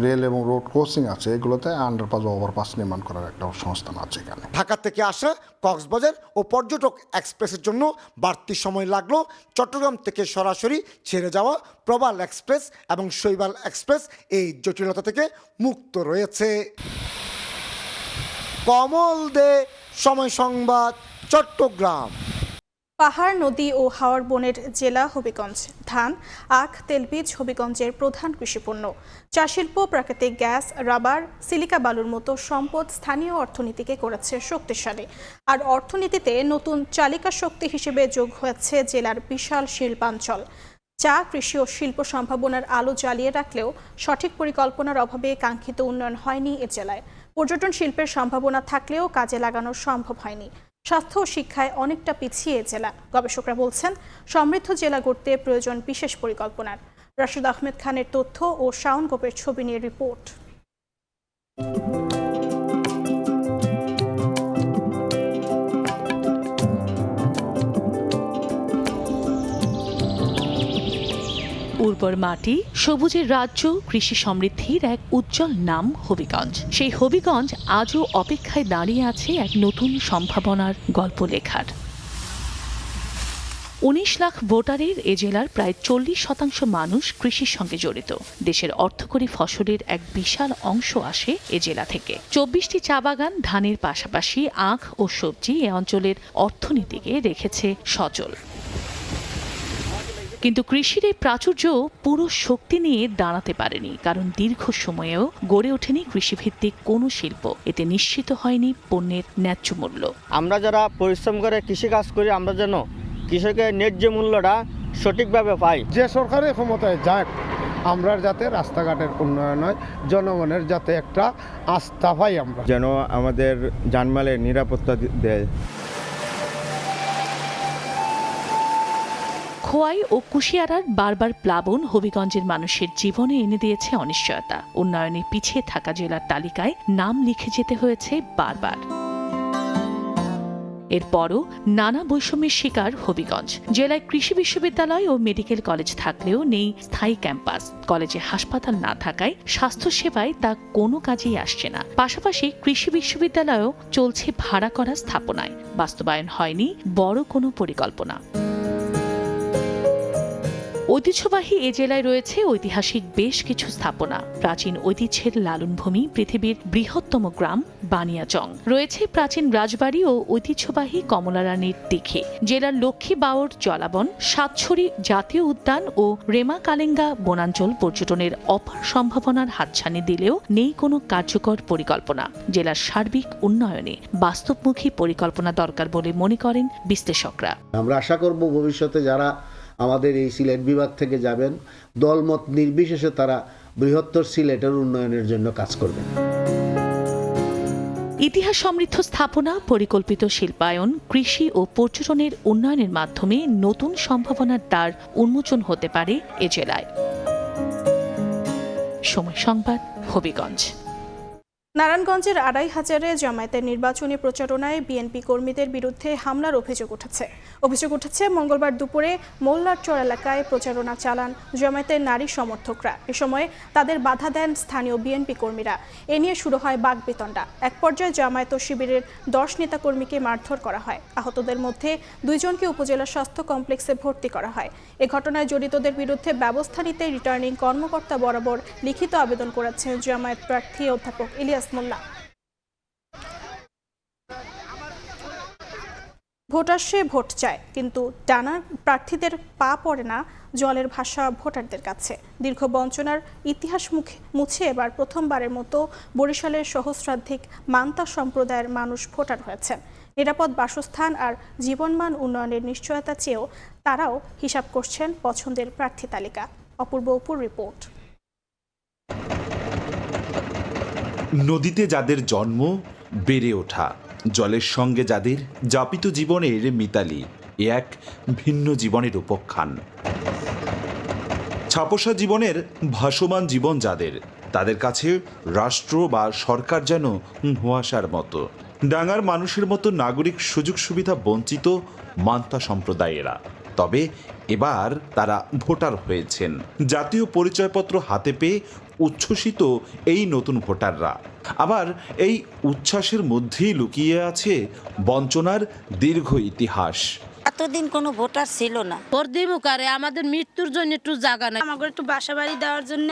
রেল এবং রোড ক্রসিং আছে এগুলোতে আন্ডারপাস বা ওভারপাস নির্মাণ করার একটা সংস্থান আছে এখানে। ঢাকা থেকে আসা কক্সবাজার ও পর্যটক এক্সপ্রেসের জন্য বাড়তি সময় লাগলো চট্টগ্রাম থেকে সরাসরি ছেড়ে যাওয়া প্রবাল এক্সপ্রেস এবং শৈবাল এক্সপ্রেস এই জটিলতা থেকে মুক্ত রয়েছে। কমল দে, সময় সংবাদ, চট্টগ্রাম। পাহাড়, নদী ও হাওর বনের জেলা হবিগঞ্জ। ধান, আখ, তেলবীজ হবিগঞ্জের প্রধান কৃষিপণ্য। চা শিল্প, প্রাকৃতিক গ্যাস, রাবার, সিলিকা বালুর মতো সম্পদ স্থানীয় অর্থনীতিকে করেছে শক্তিশালী। আর অর্থনীতিতে নতুন চালিকা শক্তি হিসেবে যোগ হয়েছে জেলার বিশাল শিল্পাঞ্চল। চা, কৃষি ও শিল্প সম্ভাবনার আলো জ্বালিয়ে রাখলেও সঠিক পরিকল্পনার অভাবে কাঙ্ক্ষিত উন্নয়ন হয়নি এ জেলায়। পর্যটন শিল্পের সম্ভাবনা থাকলেও কাজে লাগানো সম্ভব হয়নি। স্বাস্থ্য ও শিক্ষায় অনেকটা পিছিয়ে জেলা। গবেষকরা বলছেন, সমৃদ্ধ জেলা গড়তে প্রয়োজন বিশেষ পরিকল্পনার। রাশেদ আহমেদ খানের তথ্য ও শাওন গোপের ছবি নিয়ে রিপোর্ট। উর্বর মাটি, সবুজের রাজ্য, কৃষি সমৃদ্ধির এক উজ্জ্বল নাম হবিগঞ্জ। সেই হবিগঞ্জ আজও অপেক্ষায় দাঁড়িয়ে আছে এক নতুন সম্ভাবনার গল্প লেখার। 19 লাখ ভোটারের এ জেলার প্রায় 40% মানুষ কৃষির সঙ্গে জড়িত। দেশের অর্থকরী ফসলের এক বিশাল অংশ আসে এ জেলা থেকে। 24টি চা বাগান, ধানের পাশাপাশি আখ ও সবজি এ অঞ্চলের অর্থনীতিকে রেখেছে সচল। কিন্তু কৃষির এই প্রাচুর্য পুরো শক্তি নিয়ে দাঁড়াতে পারেনি, কারণ দীর্ঘ সময়েও গড়ে ওঠেনি কৃষিভিত্তিক কোনো শিল্প। এতে নিশ্চিত হয়নি পণ্যের ন্যায্য মূল্য। আমরা যারা পরিশ্রম করে কৃষিকাজ করি, আমরা যেন কৃষকের ন্যায্য মূল্যটা সঠিকভাবে পাই। যে সরকারের ক্ষমতায় যাক, আমরা যাতে রাস্তাঘাটের উন্নয়ন হয়, জনগণের যাতে একটা আস্থা পাই, আমরা যেন আমাদের জানমালের নিরাপত্তা দেয়। খোয়াই ও কুশিয়ারার বারবার প্লাবন হবিগঞ্জের মানুষের জীবনে এনে দিয়েছে অনিশ্চয়তা। উন্নয়নে পিছিয়ে থাকা জেলার তালিকায় নাম লিখে যেতে হয়েছে বারবার। এরপরও নানা বৈষম্যের শিকার হবিগঞ্জ। জেলায় কৃষি বিশ্ববিদ্যালয় ও মেডিকেল কলেজ থাকলেও নেই স্থায়ী ক্যাম্পাস। কলেজে হাসপাতাল না থাকায় স্বাস্থ্যসেবায় তা কোনো কাজেই আসছে না। পাশাপাশি কৃষি বিশ্ববিদ্যালয়েও চলছে ভাড়া করা স্থাপনায়। বাস্তবায়ন হয়নি বড় কোনো পরিকল্পনা। ঐতিহ্যবাহী এ জেলায় রয়েছে ঐতিহাসিক বেশ কিছু স্থাপনা। প্রাচীন ঐতিহ্যের লালনভূমি পৃথিবীর বৃহত্তম গ্রাম বানিয়াচং। রয়েছে প্রাচীন রাজবাড়ি ও ঐতিহ্যবাহী কমলারানীর দিঘি। জেলার লক্ষ্মী বাওর জলাবন, সাতছড়ি জাতীয় উদ্যান ও রেমা কালেঙ্গা বনাঞ্চল পর্যটনের অপার সম্ভাবনার হাতছানি দিলেও নেই কোনো কার্যকর পরিকল্পনা। জেলার সার্বিক উন্নয়নে বাস্তবমুখী পরিকল্পনা দরকার বলে মনে করেন বিশ্লেষকরা। আমরা আশা করব ভবিষ্যতে যারা আমাদের এই সিলেট বিভাগ থেকে যাবেন, দলমত নির্বিশেষে তারা বৃহত্তর সিলেটের উন্নয়নের জন্য কাজ করবেন। ইতিহাস সমৃদ্ধ স্থাপনা, পরিকল্পিত শিল্পায়ন, কৃষি ও পর্যটনের উন্নয়নের মাধ্যমে নতুন সম্ভাবনার দ্বার উন্মোচন হতে পারে এ জেলায়। সময় সংবাদ, হবিগঞ্জ। নারায়ণগঞ্জের ২৫০০ জামায়াতের নির্বাচনী প্রচারণায় বিএনপি কর্মীদের বিরুদ্ধে হামলার অভিযোগ উঠেছে। মঙ্গলবার দুপুরে মোল্লারচর এলাকায় প্রচারণা চালান জামায়াতের নারী সমর্থকরা। এ সময় তাদের বাধা দেন স্থানীয় বিএনপি কর্মীরা। এ নিয়ে শুরু হয় বাকবিতণ্ডা। এক পর্যায়ে জামায়াত ও শিবিরের ১০ নেতাকর্মীকে মারধর করা হয়। আহতদের মধ্যে ২ জনকে উপজেলা স্বাস্থ্য কমপ্লেক্সে ভর্তি করা হয়। এ ঘটনায় জড়িতদের বিরুদ্ধে ব্যবস্থা নিতে রিটার্নিং কর্মকর্তা বরাবর লিখিত আবেদন করেছেন জামায়াত প্রার্থী অধ্যাপক ইলিয়াস মোল্লা। ভোট আসে, ভোট চায়, কিন্তু টানা প্রার্থীদের পা পড়ে না জলের ভাষা ভোটারদের কাছে। দীর্ঘ বঞ্চনার ইতিহাস মুছে এবার প্রথমবারের মতো বরিশালের সহস্রাধিক মান্তা সম্প্রদায়ের মানুষ ভোটার হয়েছেন। নিরাপদ বাসস্থান আর জীবনমান উন্নয়নের নিশ্চয়তা চেয়েও তারাও হিসাব করছেন পছন্দের প্রার্থী তালিকা। অপূর্ব অপুর রিপোর্ট। নদীতে যাদের জন্ম, বেড়ে ওঠা, জলের সঙ্গে যাদের যাপিত জীবনের মিতালি, এ এক ভিন্ন জীবনের উপখ্যান। ছাপোষা জীবনের ভাসমান জীবন যাদের, তাদের কাছে রাষ্ট্র বা সরকার যেন ধোঁয়াশার মতো। ডাঙ্গার মানুষের মতো নাগরিক সুযোগ সুবিধা বঞ্চিত মান্তা সম্প্রদায়েরা। তবে এবার তারা ভোটার হয়েছেন। জাতীয় পরিচয়পত্র হাতে পেয়ে উচ্ছ্বসিত এই নতুন ভোটাররা। আবার এই উচ্ছ্বাসের মধ্যেই লুকিয়ে আছে বঞ্চনার দীর্ঘ ইতিহাস। এতদিন কোনো ভোটার ছিল না। ভোট দিব কারে, আমাদের মৃত্যুর জন্য একটু জায়গা নাই, আমাকে একটু বাসা বাড়ি দেওয়ার জন্য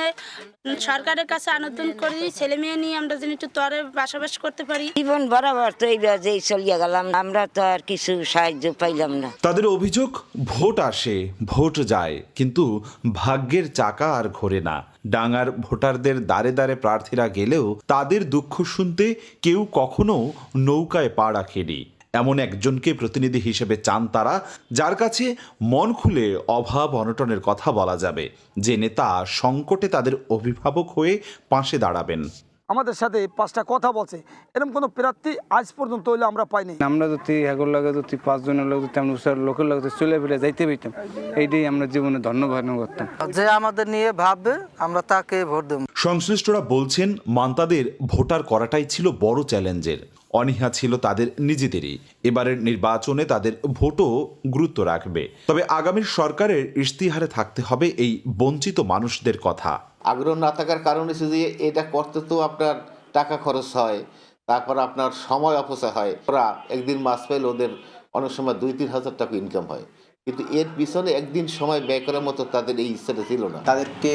সরকারের কাছে আবেদন করি, ছেলে মেয়ে নিয়ে আমরা যেন একটু তরে বাসাবাস করতে পারি। জীবন বরাবর তো এইভাবেই চলিয়ে গেলাম, আমরা তো আর কিছু সাহায্য পাইলাম না। তাদের অভিযোগ, ভোট আসে ভোট যায়, কিন্তু ভাগ্যের চাকা আর ঘোরে না। ডাঙ্গার ভোটারদের দ্বারে দ্বারে প্রার্থীরা গেলেও তাদের দুঃখ শুনতে কেউ কখনো নৌকায় পা রাখেনি। এমন একজনকে প্রতিনিধি হিসেবে চান তারা, যার কাছে মন খুলে অভাব অনটনের কথা বলা যাবে, যে নেতা সংকটে তাদের অভিভাবক হয়ে পাশে দাঁড়াবেন। আমাদের সাথে 5টা কথা বলছে, এরকম কোনো প্রার্থী আজ পর্যন্ত হইলে আমরা পাইনি। আমরা যদি এগোর লাগে যদি 5 জনের লোক যদি আমরা উৎসার লোকের লোক চলে ফিরে যাইতে পারতাম, এইটাই আমরা জীবনে ধন্যবাদ করতাম। যে আমাদের নিয়ে ভাববে আমরা তাকে ভোট দেব। সংশ্লিষ্টরা বলছেন, মান্তাদের ভোটার করাটাই ছিল বড় চ্যালেঞ্জের। অনীহা ছিল তাদের নিজেদেরই। এবারের নির্বাচনে তাদের ভোটও গুরুত্ব রাখবে। তবে আগামীর সরকারের ইশতিহারে থাকতে হবে এই বঞ্চিত মানুষদের কথা। আগ্রহ না থাকার কারণে শুধু এটা করতে তো আপনার টাকা খরচ হয়, তারপর আপনার সময় অপচয় হয়। ওরা একদিন মাস পাইলে ওদের অনেক সময় 2-3 হাজার টাকা ইনকাম হয়, কিন্তু এর পিছনে একদিন সময় ব্যয় করার মতো তাদের এই ইচ্ছাটা ছিল না। তাদেরকে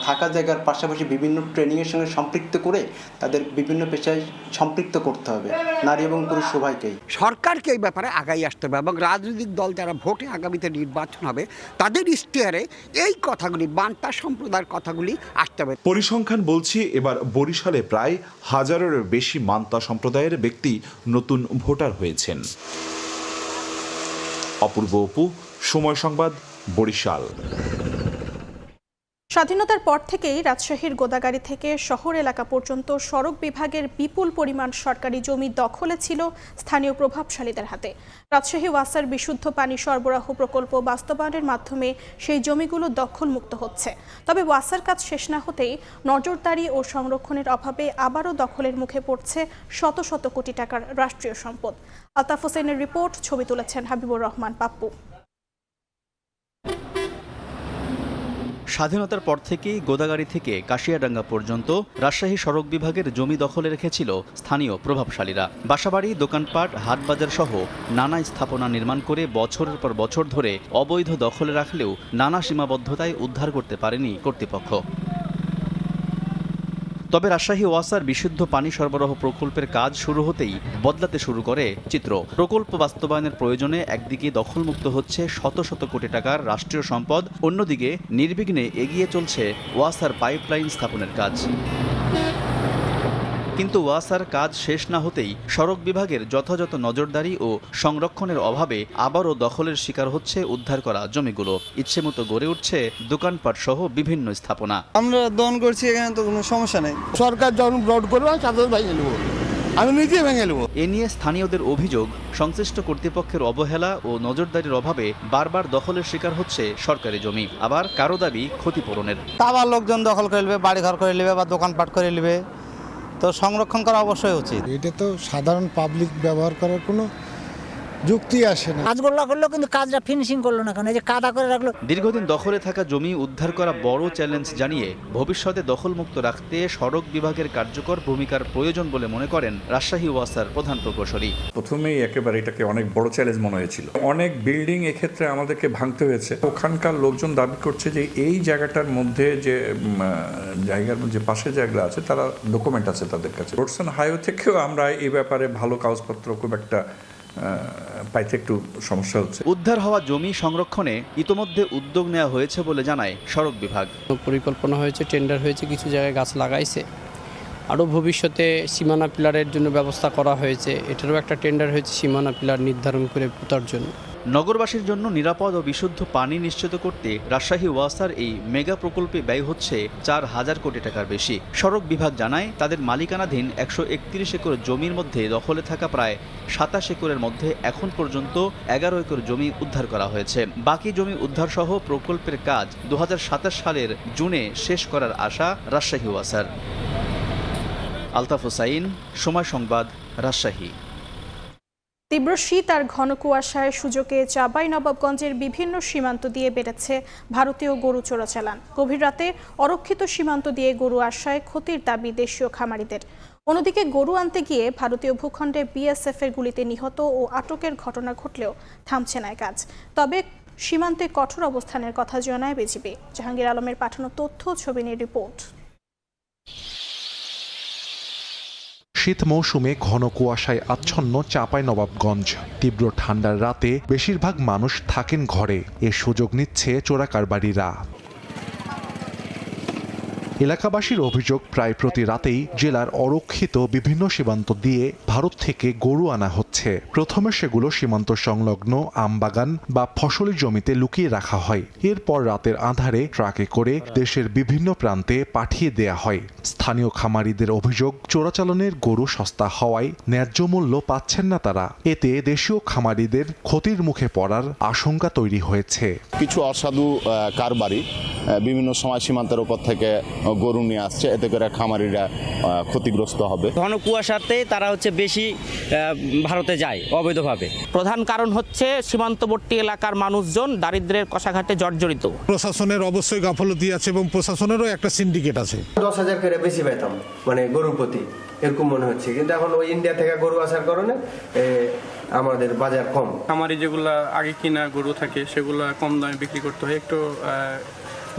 থাকা জায়গার পাশাপাশি বিভিন্ন ট্রেনিংয়ের সঙ্গে সম্পৃক্ত করে তাদের বিভিন্ন পেশায় সম্পৃক্ত করতে হবে, নারী এবং পুরুষ উভয়কেই। সরকারকে এই ব্যাপারে আগাই আসতে হবে এবং রাজনৈতিক দল যারা ভোটে আগামীতে নির্বাচন হবে তাদের ইশতেহারে এই কথাগুলি, বান্তা সম্প্রদায়ের কথাগুলি আসতে হবে। পরিসংখ্যান বলছে, এবার বরিশালে প্রায় 1000-এর বেশি মান্তা সম্প্রদায়ের ব্যক্তি নতুন ভোটার হয়েছেন। অপূর্ব অপু, সময় সংবাদ, বরিশাল। স্বাধীনতার পর থেকেই রাজশাহীর গোদাগাড়ী থেকে শহর এলাকা পর্যন্ত সড়ক বিভাগের বিপুল পরিমাণ সরকারি জমি দখলে ছিল স্থানীয় প্রভাবশালীদের হাতে। রাজশাহী ওয়াসার বিশুদ্ধ পানি সরবরাহ প্রকল্প বাস্তবায়নের মাধ্যমে সেই জমিগুলো দখলমুক্ত হচ্ছে। তবে ওয়াসার কাজ শেষ না হতেই নজরদারি ও সংরক্ষণের অভাবে আবারও দখলের মুখে পড়ছে শত শত কোটি টাকার রাষ্ট্রীয় সম্পদ। আলতাফ হোসেনের রিপোর্ট, ছবি তুলেছেন হাবিবুর রহমান পাপ্পু। স্বাধীনতার পর থেকেই গোদাগাড়ী থেকে কাশিয়াডাঙ্গা পর্যন্ত রাজশাহী সড়ক বিভাগের জমি দখলে রেখেছিল স্থানীয় প্রভাবশালীরা। বাসাবাড়ি, দোকানপাট, হাটবাজার সহ নানা স্থাপনা নির্মাণ করে বছরের পর বছর ধরে অবৈধ দখলে রাখলেও নানা সীমাবদ্ধতায় উদ্ধার করতে পারেনি কর্তৃপক্ষ। তবে রাজশাহী ওয়াসার বিশুদ্ধ পানি সরবরাহ প্রকল্পের কাজ শুরু হতেই বদলাতে শুরু করে চিত্র। প্রকল্প বাস্তবায়নের প্রয়োজনে একদিকে দখলমুক্ত হচ্ছে শত শত কোটি টাকার রাষ্ট্রীয় সম্পদ, অন্যদিকে নির্বিঘ্নে এগিয়ে চলছে ওয়াসার পাইপলাইন স্থাপনের কাজ। কিন্তু ওয়াসার কাজ শেষ না হতেই সড়ক বিভাগের যথাযথ নজরদারি ও সংরক্ষণের অভাবে আবারও দখলের শিকার হচ্ছে উদ্ধার করা জমিগুলো। ইচ্ছেমতো গড়ে উঠছে দোকানপাট সহ বিভিন্ন স্থাপনা। আমরা দন করছি, এখানে তো কোনো সমস্যা নেই। সরকার যখন ব্রড করবে তাদের ভেঙে নেব, আমি নিজে ভেঙে নেব। এ নিয়ে স্থানীয়দের অভিযোগ, সংশ্লিষ্ট কর্তৃপক্ষের অবহেলা ও নজরদারির অভাবে বারবার দখলের শিকার হচ্ছে সরকারি জমি। আবার কারো দাবি ক্ষতিপূরণের। আবার লোকজন দখল করে নেবে, বাড়িঘর করে নেবে বা দোকানপাট করে নেবে, তো সংরক্ষণ করা অবশ্যই উচিত। এটা তো সাধারণ পাবলিক ব্যবহার করার কোনো যুক্তি আসে না। কাজগুলো করলো কিন্তু কাজটা ফিনিশিং করলো না, কারণ এই যে কাদা করে রাখলো। দীর্ঘদিন দখলে থাকা জমি উদ্ধার করা বড় চ্যালেঞ্জ জানিয়ে ভবিষ্যতে দখলমুক্ত রাখতে সড়ক বিভাগের কার্যকর ভূমিকার প্রয়োজন বলে মনে করেন রাজশাহী ওয়াসার প্রধান প্রকৌশলী। প্রথমেই একেবারে এটাকে অনেক বড় চ্যালেঞ্জ মনে হয়েছিল। অনেক বিল্ডিং এক্ষেত্রে আমাদেরকে ভাঙতে হয়েছে। ওখানকার লোকজন দাবি করছে যে এই জায়গাটার মধ্যে যে জায়গার যে পাশে জায়গা আছে তারা ডকুমেন্ট আছে তাদের কাছে। রোডসন হাইওয়ে থেকেও আমরা এই ব্যাপারে ভালো কাগজপত্র খুব একটা পাইতে একটু সমস্যা হচ্ছে। উদ্ধার হওয়া জমি সংরক্ষণে ইতোমধ্যে উদ্যোগ নেওয়া হয়েছে বলে জানায় সড়ক বিভাগ। পরিকল্পনা হয়েছে, টেন্ডার হয়েছে, কিছু জায়গায় গাছ লাগাইছে। আরও ভবিষ্যতে সীমানা পিলারের জন্য ব্যবস্থা করা হয়েছে। এটারও একটা টেন্ডার হয়েছে সীমানা পিলার নির্ধারণ করে পোতার জন্য। নগরবাসীর জন্য নিরাপদ ও বিশুদ্ধ পানি নিশ্চিত করতে রাজশাহী ওয়াসার এই মেগা প্রকল্পে ব্যয় হচ্ছে 4,000 কোটি টাকার বেশি। সড়ক বিভাগ জানায় তাদের মালিকানাধীন 131 একর জমির মধ্যে দখলে থাকা প্রায় 27 একরের মধ্যে এখন পর্যন্ত 11 একর জমি উদ্ধার করা হয়েছে। বাকি জমি উদ্ধার সহ প্রকল্পের কাজ 2027 সালের জুনে শেষ করার আশা রাজশাহী ওয়াসার। আলতাফ হোসাইন, সময় সংবাদ, রাজশাহী। তীব্র শীত আর ঘন কুয়াশায় সুযোগে চাঁপাইনবাবগঞ্জের বিভিন্ন সীমান্ত দিয়ে বেড়েছে ভারতীয় গরু চোরাচালান। গভীর রাতে অরক্ষিত সীমান্ত দিয়ে গরু আসায় ক্ষতির দাবি দেশীয় খামারিদের। অন্যদিকে গরু আনতে গিয়ে ভারতীয় ভূখণ্ডে বিএসএফের গুলিতে নিহত ও আটকের ঘটনা ঘটলেও থামছে না কাজ। তবে সীমান্তে কঠোর অবস্থানের কথা জানায় বিজিবি। জাহাঙ্গীর আলমের পাঠানো তথ্য ছবি নিয়ে রিপোর্ট। শীত মৌসুমে ঘন কুয়াশায় আচ্ছন্ন চাঁপাইনবাবগঞ্জ। তীব্র ঠান্ডার রাতে বেশিরভাগ মানুষ থাকেন ঘরে। এ সুযোগ নিচ্ছে চোরাকারবারিরা। এলাকাবাসীর অভিযোগ, প্রায় প্রতি রাতেই জেলার অরক্ষিত বিভিন্ন সীমান্ত দিয়ে ভারত থেকে গরু আনা হচ্ছে। প্রথমে সেগুলো সীমান্ত সংলগ্ন আমবাগান বা ফসলি জমিতে লুকিয়ে রাখা হয়। এরপর রাতের আঁধারে ট্রাকে করে দেশের বিভিন্ন প্রান্তে পাঠিয়ে দেয়া হয়। স্থানীয় খামারিদের অভিযোগ, চোরাচালানের গরু সস্তা হওয়ায় ন্যায্য মূল্য পাচ্ছেন না তারা। এতে দেশীয় খামারিদের ক্ষতির মুখে পড়ার আশঙ্কা তৈরি হয়েছে। কিছু অসাধু কারবারি বিভিন্ন সময় সীমান্তের উপর থেকে গরু নিয়ে আসছে, এতে করে খামারিরা ক্ষতিগ্রস্ত হবে। ঘন কুয়াশাতে তারা বেশি ভারতে যায় অবৈধভাবে। প্রধান কারণ হচ্ছে সীমান্তবর্তী এলাকার মানুষজন দারিদ্র্যের কষাঘাতে জর্জরিত। প্রশাসনের অবশ্যই গাফলতি আছে এবং প্রশাসনেরও একটা সিন্ডিকেট আছে। 10,000 করে বেশি পেতাম গরুর প্রতি, এরকম মনে হচ্ছে। কিন্তু এখন ওই ইন্ডিয়া থেকে গরু আসার কারণে আমাদের বাজার কম। খামারি যেগুলা আগে কিনা গরু থাকে সেগুলা কম দামে বিক্রি করতে হয়, একটু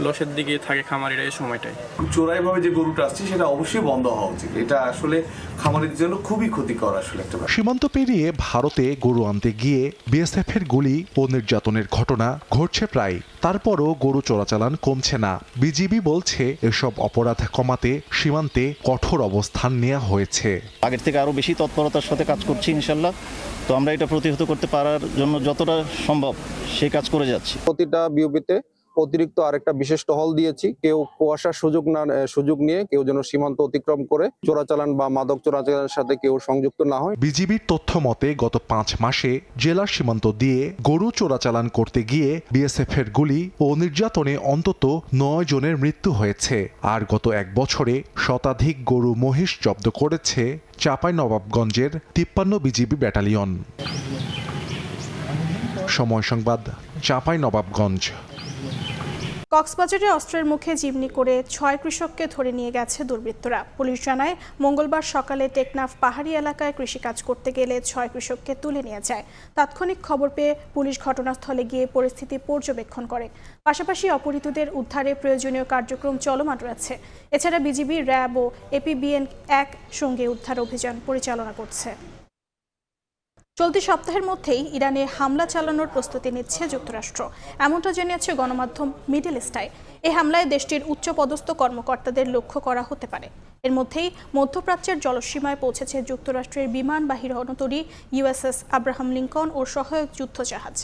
লসের দিকে থাকে খামারিরা এই সময়টায়। চোরাইভাবে যে গরুটা আসছে সেটা অবশ্যই বন্ধ হওয়া উচিত। এটা আসলে খামারিদের জন্য খুবই ক্ষতিকর আসলে একটা। সীমান্ত পেরিয়ে ভারতে গরু আনতে গিয়ে বিএসএফ এর গুলি ও নির্যাতনের ঘটনা ঘটছে প্রায়। তারপরও গরু চোরাচালান কমছে না। বিজিবি বলছে এসব অপরাধ কমাতে সীমান্তে কঠোর অবস্থান নেওয়া হয়েছে। আগের থেকে আরো বেশি তৎপরতার সাথে কাজ করছি ইনশাল্লাহ। তো আমরা এটা প্রতিহত করতে পারার জন্য যতটা সম্ভব সেই কাজ করে যাচ্ছি। প্রতিটা বিওপিতে অতিরিক্ত আরেকটা বিশেষ টহল দিয়েছি। কেউ কুয়াশার সুযোগ নিয়ে কেউ যেন সীমান্ত অতিক্রম করে চোরাচালান বা মাদক চোরাচালানের সাথে কেউ সংযুক্ত না হয়। বিজিবির তথ্য মতে গত 5 মাসে জেলার সীমান্ত দিয়ে গরু চোরাচালান করতে গিয়ে বিএসএফ এর গুলি ও নির্যাতনে অন্তত 9 জনের মৃত্যু হয়েছে। আর গত 1 বছরে শতাধিক গরু মহিষ জব্দ করেছে চাঁপাইনবাবগঞ্জের 53 বিজিবি ব্যাটালিয়ন। সময় সংবাদ, চাঁপাইনবাবগঞ্জ। কক্সবাজারে অস্ত্রের মুখে জিম্নি করে 6 কৃষককে ধরে নিয়ে গেছে দুর্বৃত্তরা। পুলিশ জানায় মঙ্গলবার সকালে টেকনাফ পাহাড়ি এলাকায় কৃষিকাজ করতে গেলে 6 কৃষককে তুলে নিয়ে যায়। তাৎক্ষণিক খবর পেয়ে পুলিশ ঘটনাস্থলে গিয়ে পরিস্থিতি পর্যবেক্ষণ করে। পাশাপাশি অপহৃতদের উদ্ধারে প্রয়োজনীয় কার্যক্রম চলমান রয়েছে। এছাড়া বিজিবি, র্যাব ও এপিবিএন একসঙ্গে উদ্ধার অভিযান পরিচালনা করছে। চলতি সপ্তাহের মধ্যেই ইরানে হামলা চালানোর প্রস্তুতি নিচ্ছে যুক্তরাষ্ট্র, এমনটা জানিয়েছে গণমাধ্যম মিডল ইস্টায়। এই হামলায় দেশটির উচ্চপদস্থ কর্মকর্তাদের লক্ষ্য করা হতে পারে। এর মধ্যেই মধ্যপ্রাচ্যের জলসীমায় পৌঁছেছে যুক্তরাষ্ট্রের বিমানবাহী রণতরী ইউএসএস আব্রাহাম লিঙ্কন ও সহায়ক যুদ্ধজাহাজ।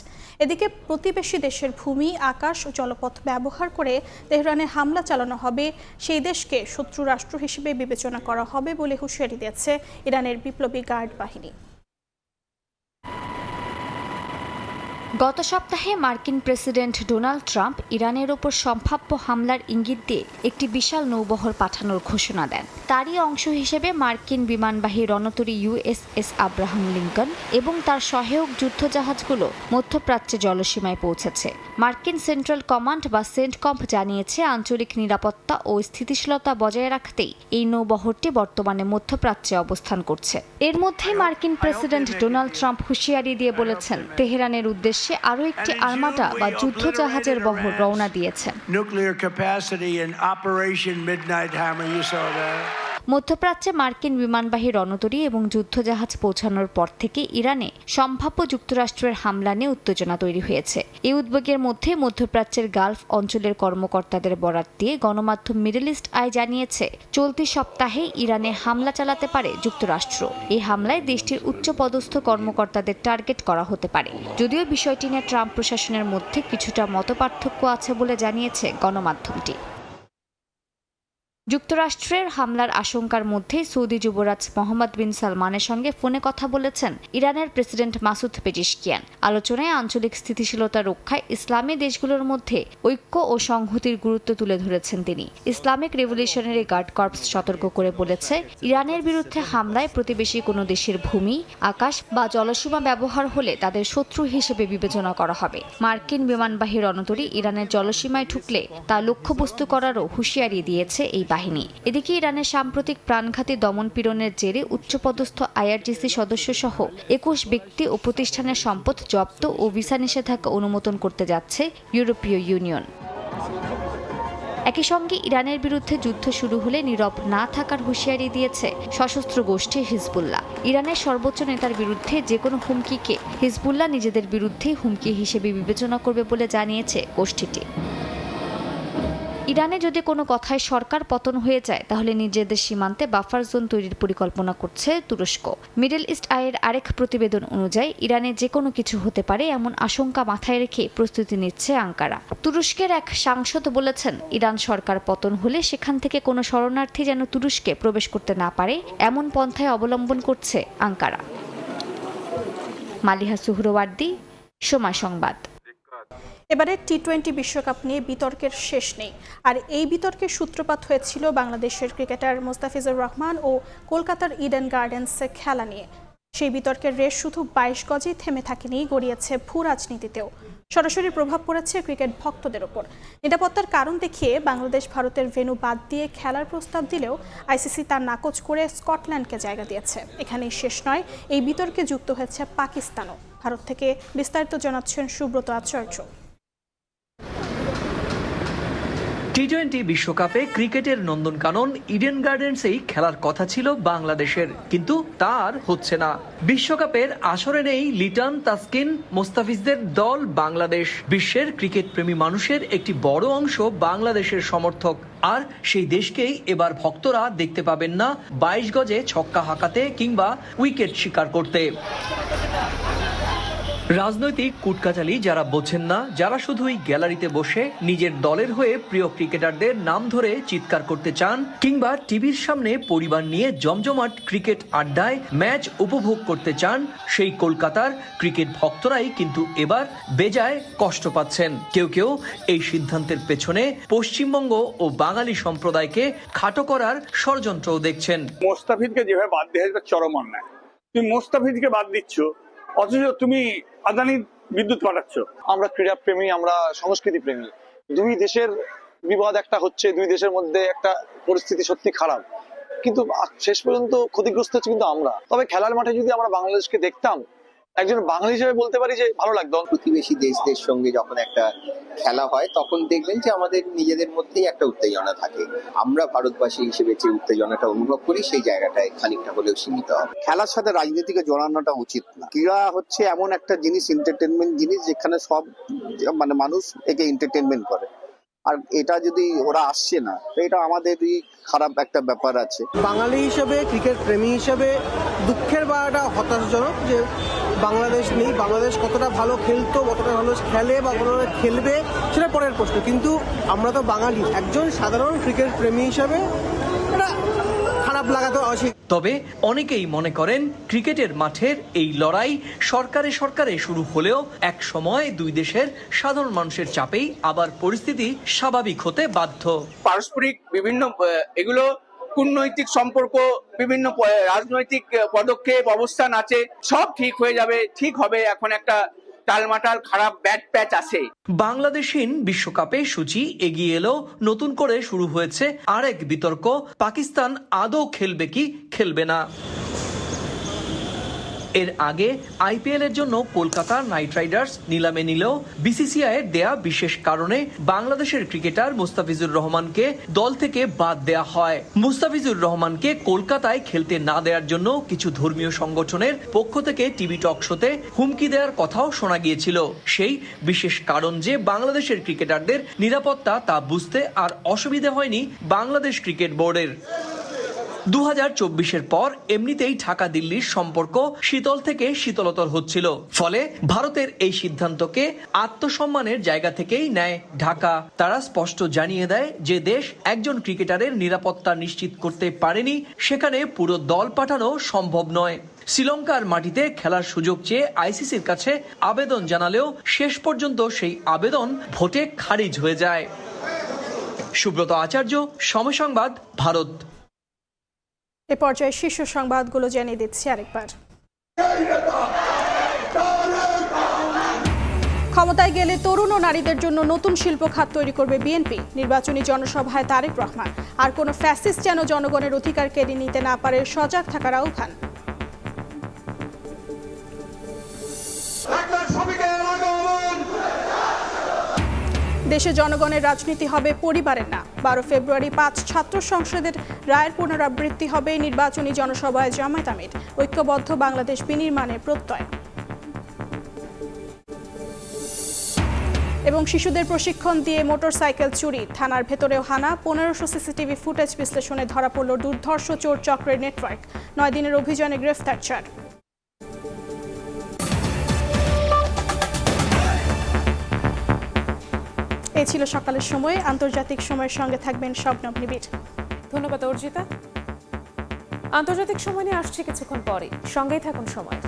এদিকে প্রতিবেশী দেশের ভূমি, আকাশ ও জলপথ ব্যবহার করে তেহরানে হামলা চালানো হবে সেই দেশকে শত্রু রাষ্ট্র হিসেবে বিবেচনা করা হবে বলে হুঁশিয়ারি দিয়েছে ইরানের বিপ্লবী গার্ড বাহিনী। গত সপ্তাহে মার্কিন প্রেসিডেন্ট ডোনাল্ড ট্রাম্প ইরানের ওপর সম্ভাব্য হামলার ইঙ্গিত দিয়ে একটি বিশাল নৌবহর পাঠানোর ঘোষণা দেন। তারই অংশ হিসেবে মার্কিন বিমানবাহী রণতরী ইউএসএস আব্রাহাম লিঙ্কন এবং তার সহায়ক যুদ্ধজাহাজগুলো মধ্যপ্রাচ্যে জলসীমায় পৌঁছেছে। মার্কিন সেন্ট্রাল কমান্ড বা সেন্টকম্প জানিয়েছে আঞ্চলিক নিরাপত্তা ও স্থিতিশীলতা বজায় রাখতেই এই নৌবহরটি বর্তমানে মধ্যপ্রাচ্যে অবস্থান করছে। এর মধ্যে মার্কিন প্রেসিডেন্ট ডোনাল্ড ট্রাম্প হুঁশিয়ারি দিয়ে বলেছেন তেহরানের উদ্দেশ্যে আরও একটি আর্মাটা বা যুদ্ধজাহাজের বহর রওনা দিয়েছেন। মধ্যপ্রাচ্যে মার্কিন বিমানবাহী রণতরী এবং যুদ্ধজাহাজ পৌঁছানোর পর থেকে ইরানে সম্ভাব্য যুক্তরাষ্ট্রের হামলা নিয়ে উত্তেজনা তৈরি হয়েছে। এই উদ্বেগের মধ্যে মধ্যপ্রাচ্যের গালফ অঞ্চলের কর্মকর্তাদের বরাত দিয়ে গণমাধ্যম মিডল ইস্ট আই জানিয়েছে, চলতি সপ্তাহে ইরানে হামলা চালাতে পারে যুক্তরাষ্ট্র। এই হামলায় দেশটির উচ্চপদস্থ কর্মকর্তাদের টার্গেট করা হতে পারে। যদিও বিষয়টি নিয়ে ট্রাম্প প্রশাসনের মধ্যে কিছুটা মতপার্থক্য আছে বলে জানিয়েছে গণমাধ্যমটি। যুক্তরাষ্ট্রের হামলার আশঙ্কার মধ্যে সৌদি যুবরাজ মোহাম্মদ বিন সালমানের সঙ্গে ফোনে কথা বলেছেন ইরানের প্রেসিডেন্ট মাসুদ পেজিশকিয়ান। আলোচনায় আঞ্চলিক স্থিতিশীলতা রক্ষায় ইসলামী দেশগুলোর মধ্যে ঐক্য ও সংহতির গুরুত্ব তুলে ধরেছেন তিনি। ইসলামিক রেভলিউশনারি গার্ড কর্পস সতর্ক করে বলেছে, ইরানের বিরুদ্ধে হামলায় প্রতিবেশী কোনো দেশের ভূমি, আকাশ বা জলসীমা ব্যবহার হলে তাদের শত্রু হিসেবে বিবেচনা করা হবে। মার্কিন বিমানবাহী রণতরী ইরানের জলসীমায় ঢুকলে তা লক্ষ্যবস্তু করারও হুঁশিয়ারি দিয়েছে এই বাহিনী। এদিকে ইরানের সাম্প্রতিক প্রাণঘাতী দমনপীড়নের জেরে উচ্চপদস্থ আইআরজিসি সদস্য সহ 21 ব্যক্তি ও প্রতিষ্ঠানের সম্পদ জব্দ ও ভিসা নিষেধাজ্ঞা অনুমোদন করতে যাচ্ছে ইউরোপীয় ইউনিয়ন। একই সঙ্গে ইরানের বিরুদ্ধে যুদ্ধ শুরু হলে নীরব না থাকার হুঁশিয়ারি দিয়েছে সশস্ত্র গোষ্ঠী হিজবুল্লাহ। ইরানের সর্বোচ্চ নেতার বিরুদ্ধে যে কোনো হুমকিকে হিজবুল্লাহ নিজেদের বিরুদ্ধে হুমকি হিসেবে বিবেচনা করবে বলে জানিয়েছে গোষ্ঠীটি। ইরানে যদি কোনো কথায় সরকার পতন হয়ে যায় তাহলে নিজেদের সীমান্তে বাফার জোন তৈরির পরিকল্পনা করছে তুরস্ক। মিডল ইস্ট আইয়ের আরেক প্রতিবেদন অনুযায়ী ইরানে যে কোনো কিছু হতে পারে এমন আশঙ্কা মাথায় রেখে প্রস্তুতি নিচ্ছে আঙ্কারা। তুরস্কের এক সাংসদ বলেছেন, ইরান সরকার পতন হলে সেখান থেকে কোনো শরণার্থী যেন তুরস্কে প্রবেশ করতে না পারে এমন পন্থায় অবলম্বন করছে আঙ্কারা। মালিহা সুহরওয়ার্দী, সময় সংবাদ। এবারে টি-20 বিশ্বকাপ নিয়ে বিতর্কের শেষ নেই। আর এই বিতর্কের সূত্রপাত হয়েছিল বাংলাদেশের ক্রিকেটার মোস্তাফিজুর রহমান ও কলকাতার ইডেন গার্ডেন্সে খেলা নিয়ে। সেই বিতর্কের রেশ শুধু 22 গজেই থেমে থাকেনি, গড়িয়েছে ভূ রাজনীতিতেও। সরাসরি প্রভাব পড়েছে ক্রিকেট ভক্তদের ওপর। নিরাপত্তার কারণ দেখিয়ে বাংলাদেশ ভারতের ভেন্যু বাদ দিয়ে খেলার প্রস্তাব দিলেও আইসিসি তার নাকচ করে স্কটল্যান্ডকে জায়গা দিয়েছে। এখানেই শেষ নয়, এই বিতর্কে যুক্ত হয়েছে পাকিস্তানও। ভারত থেকে বিস্তারিত জানাচ্ছেন সুব্রত আচার্য। টি-20 বিশ্বকাপে ক্রিকেটের নন্দনকানন ইডেন গার্ডেন্সেই খেলার কথা ছিল বাংলাদেশের, কিন্তু তার হচ্ছে না। বিশ্বকাপের আসরে নেই লিটন, তাসকিন, মোস্তাফিজদের দল বাংলাদেশ। বিশ্বের ক্রিকেট প্রেমী মানুষের একটি বড় অংশ বাংলাদেশের সমর্থক। আর সেই দেশকেই এবার ভক্তরা দেখতে পাবেন না 22 গজে ছক্কা হাঁকাতে কিংবা উইকেট শিকার করতে। রাজনৈতিক কুটকাচালি যারা বোঝেন না, যারা শুধুই গ্যালারিতে বসে নিজের দলের হয়ে প্রিয় ক্রিকেটারদের নাম ধরে চিৎকার করতে চান কিংবা টিভির সামনে পরিবার নিয়ে জমজমাট ক্রিকেট আড্ডায় ম্যাচ উপভোগ করতে চান, সেই কলকাতার ক্রিকেট ভক্তরাই কিন্তু এবার বেজায় কষ্ট পাচ্ছেন। কেউ কেউ এই সিদ্ধান্তের পেছনে পশ্চিমবঙ্গ ও বাঙালি সম্প্রদায়কে খাটো করার ষড়যন্ত্রও দেখছেন। মোস্তাফিজকে যেভাবে বাদ দেওয়া হয়েছে চরম অন্যায়। তুমি মোস্তাফিজকে বাদ দিচ্ছ, অথচ তুমি আদানির বিদ্যুৎ পাঠাচ্ছ। আমরা ক্রীড়া প্রেমী, আমরা সংস্কৃতি প্রেমী। দুই দেশের বিবাদ একটা হচ্ছে, দুই দেশের মধ্যে একটা পরিস্থিতি সত্যি খারাপ, কিন্তু শেষ পর্যন্ত ক্ষতিগ্রস্ত হচ্ছে কিন্তু আমরা। তবে খেলার মাঠে যদি আমরা বাংলাদেশকে দেখতাম, একজন বাঙালি হিসেবে বলতে পারি যে ভালো লাগতো। প্রতিবেশী দেশদের সঙ্গে যখন একটা খেলা হয় তখন দেখবেন যে আমাদের নিজেদের মধ্যেই একটা উত্তেজনা থাকে। আমরা ভারতবাসী হিসেবে যে উত্তেজনাটা অনুভব করি সেই জায়গাটায় খানিকটা হলেও সীমিত হবে। খেলার সাথে রাজনীতিকে জড়ানোটা উচিত না। ক্রীড়া হচ্ছে এমন একটা জিনিস, এন্টারটেনমেন্ট জিনিস, যেখানে সব মানুষ একে এন্টারটেনমেন্ট করে। আর এটা যদি ওরা আসছে না, তো এটা আমাদেরই খারাপ একটা ব্যাপার আছে। বাঙালি হিসেবে, ক্রিকেট প্রেমী হিসেবে দুঃখের বা একটা হতাশাজনক যে বাংলাদেশ নেই। বাংলাদেশ কতটা ভালো খেলতো, কতটা ভালো খেলে বা কতটা খেলবে সেটা পরের প্রশ্ন, কিন্তু আমরা তো বাঙালি। একজন সাধারণ ক্রিকেট প্রেমী হিসেবে এটা খারাপ লাগা তো অবশ্যই। তবে অনেকেই মনে করেন ক্রিকেটের মাঠের এই লড়াই সরকারে শুরু হলেও এক সময় দুই দেশের সাধারণ মানুষের চাপেই আবার পরিস্থিতি স্বাভাবিক হতে বাধ্য। পারস্পরিক বিভিন্ন এগুলো কূটনৈতিক সম্পর্ক, বিভিন্ন রাজনৈতিক পদক্ষেপ, অবস্থান আছে, সব ঠিক হয়ে যাবে, ঠিক হবে। এখন একটা টালমাটাল খারাপ ব্যাট প্যাচ আছে। বাংলাদেশহীন বিশ্বকাপে সূচি এগিয়ে এলো, নতুন করে শুরু হয়েছে আরেক বিতর্ক, পাকিস্তান আদৌ খেলবে কি খেলবে না। এর আগে আইপিএল এর জন্য কলকাতা নাইট রাইডার্স নিলামে নিলেও বিসিসিআই এর দেয়া বিশেষ কারণে বাংলাদেশের ক্রিকেটার মুস্তাফিজুর রহমানকে দল থেকে বাদ দেয়া হয়। মুস্তাফিজুর রহমানকে কলকাতায় খেলতে না দেওয়ার জন্য কিছু ধর্মীয় সংগঠনের পক্ষ থেকে টিভি টক শোতে হুমকি দেওয়ার কথাও শোনা গিয়েছিল। সেই বিশেষ কারণ যে বাংলাদেশের ক্রিকেটারদের নিরাপত্তা তা বুঝতে আর অসুবিধা হয়নি বাংলাদেশ ক্রিকেট বোর্ডের। 2024-এর পর এমনিতেই ঢাকা দিল্লির সম্পর্ক শীতল থেকে শীতলতর হচ্ছিল, ফলে ভারতের এই সিদ্ধান্তকে আত্মসম্মানের জায়গা থেকেই নেয় ঢাকা। তারা স্পষ্ট জানিয়ে দেয় যে দেশ একজন ক্রিকেটারের নিরাপত্তা নিশ্চিত করতে পারেনি, সেখানে পুরো দল পাঠানো সম্ভব নয়। শ্রীলঙ্কার মাটিতে খেলার সুযোগ চেয়ে আইসিসির কাছে আবেদন জানালেও শেষ পর্যন্ত সেই আবেদন ভোটে খারিজ হয়ে যায়। সুব্রত আচার্য, সময় সংবাদ, ভারত। এ পর্যায়ে শীর্ষ সংবাদগুলো জানিয়ে দিচ্ছি আরেকবার। ক্ষমতায় গেলে তরুণ ও নারীদের জন্য নতুন শিল্প খাত তৈরি করবে বিএনপি, নির্বাচনী জনসভায় তারেক রহমান। আর কোনো ফ্যাসিস্ট যেন জনগণের অধিকার কেড়ে নিতে না পারে, সজাগ থাকার আহ্বান। দেশে জনগণের রাজনীতি হবে পরিবারের না। 12 ফেব্রুয়ারি 5 ছাত্র সংসদের রায়ের পুনরাবৃত্তি হবে নির্বাচনী জনসভায় জামায়াত আমির। ঐক্যবদ্ধ বাংলাদেশ বিনির্মাণের প্রত্যয়। এবং শিশুদের প্রশিক্ষণ দিয়ে মোটরসাইকেল চুরি, থানার ভেতরেও হানা। 1500 সিসিটিভি ফুটেজ বিশ্লেষণে ধরা পড়ল দুর্ধর্ষ চোর চক্রের নেটওয়ার্ক। 9 দিনের অভিযানে গ্রেফতার 4। এই ছিল সকালের সময়। আন্তর্জাতিক সময়ের সঙ্গে থাকবেন শবনম নিবিড়। ধন্যবাদ অর্জিতা। আন্তর্জাতিক সময় নিয়ে আসছে কিছুক্ষণ পরে, সঙ্গেই থাকুন সময়।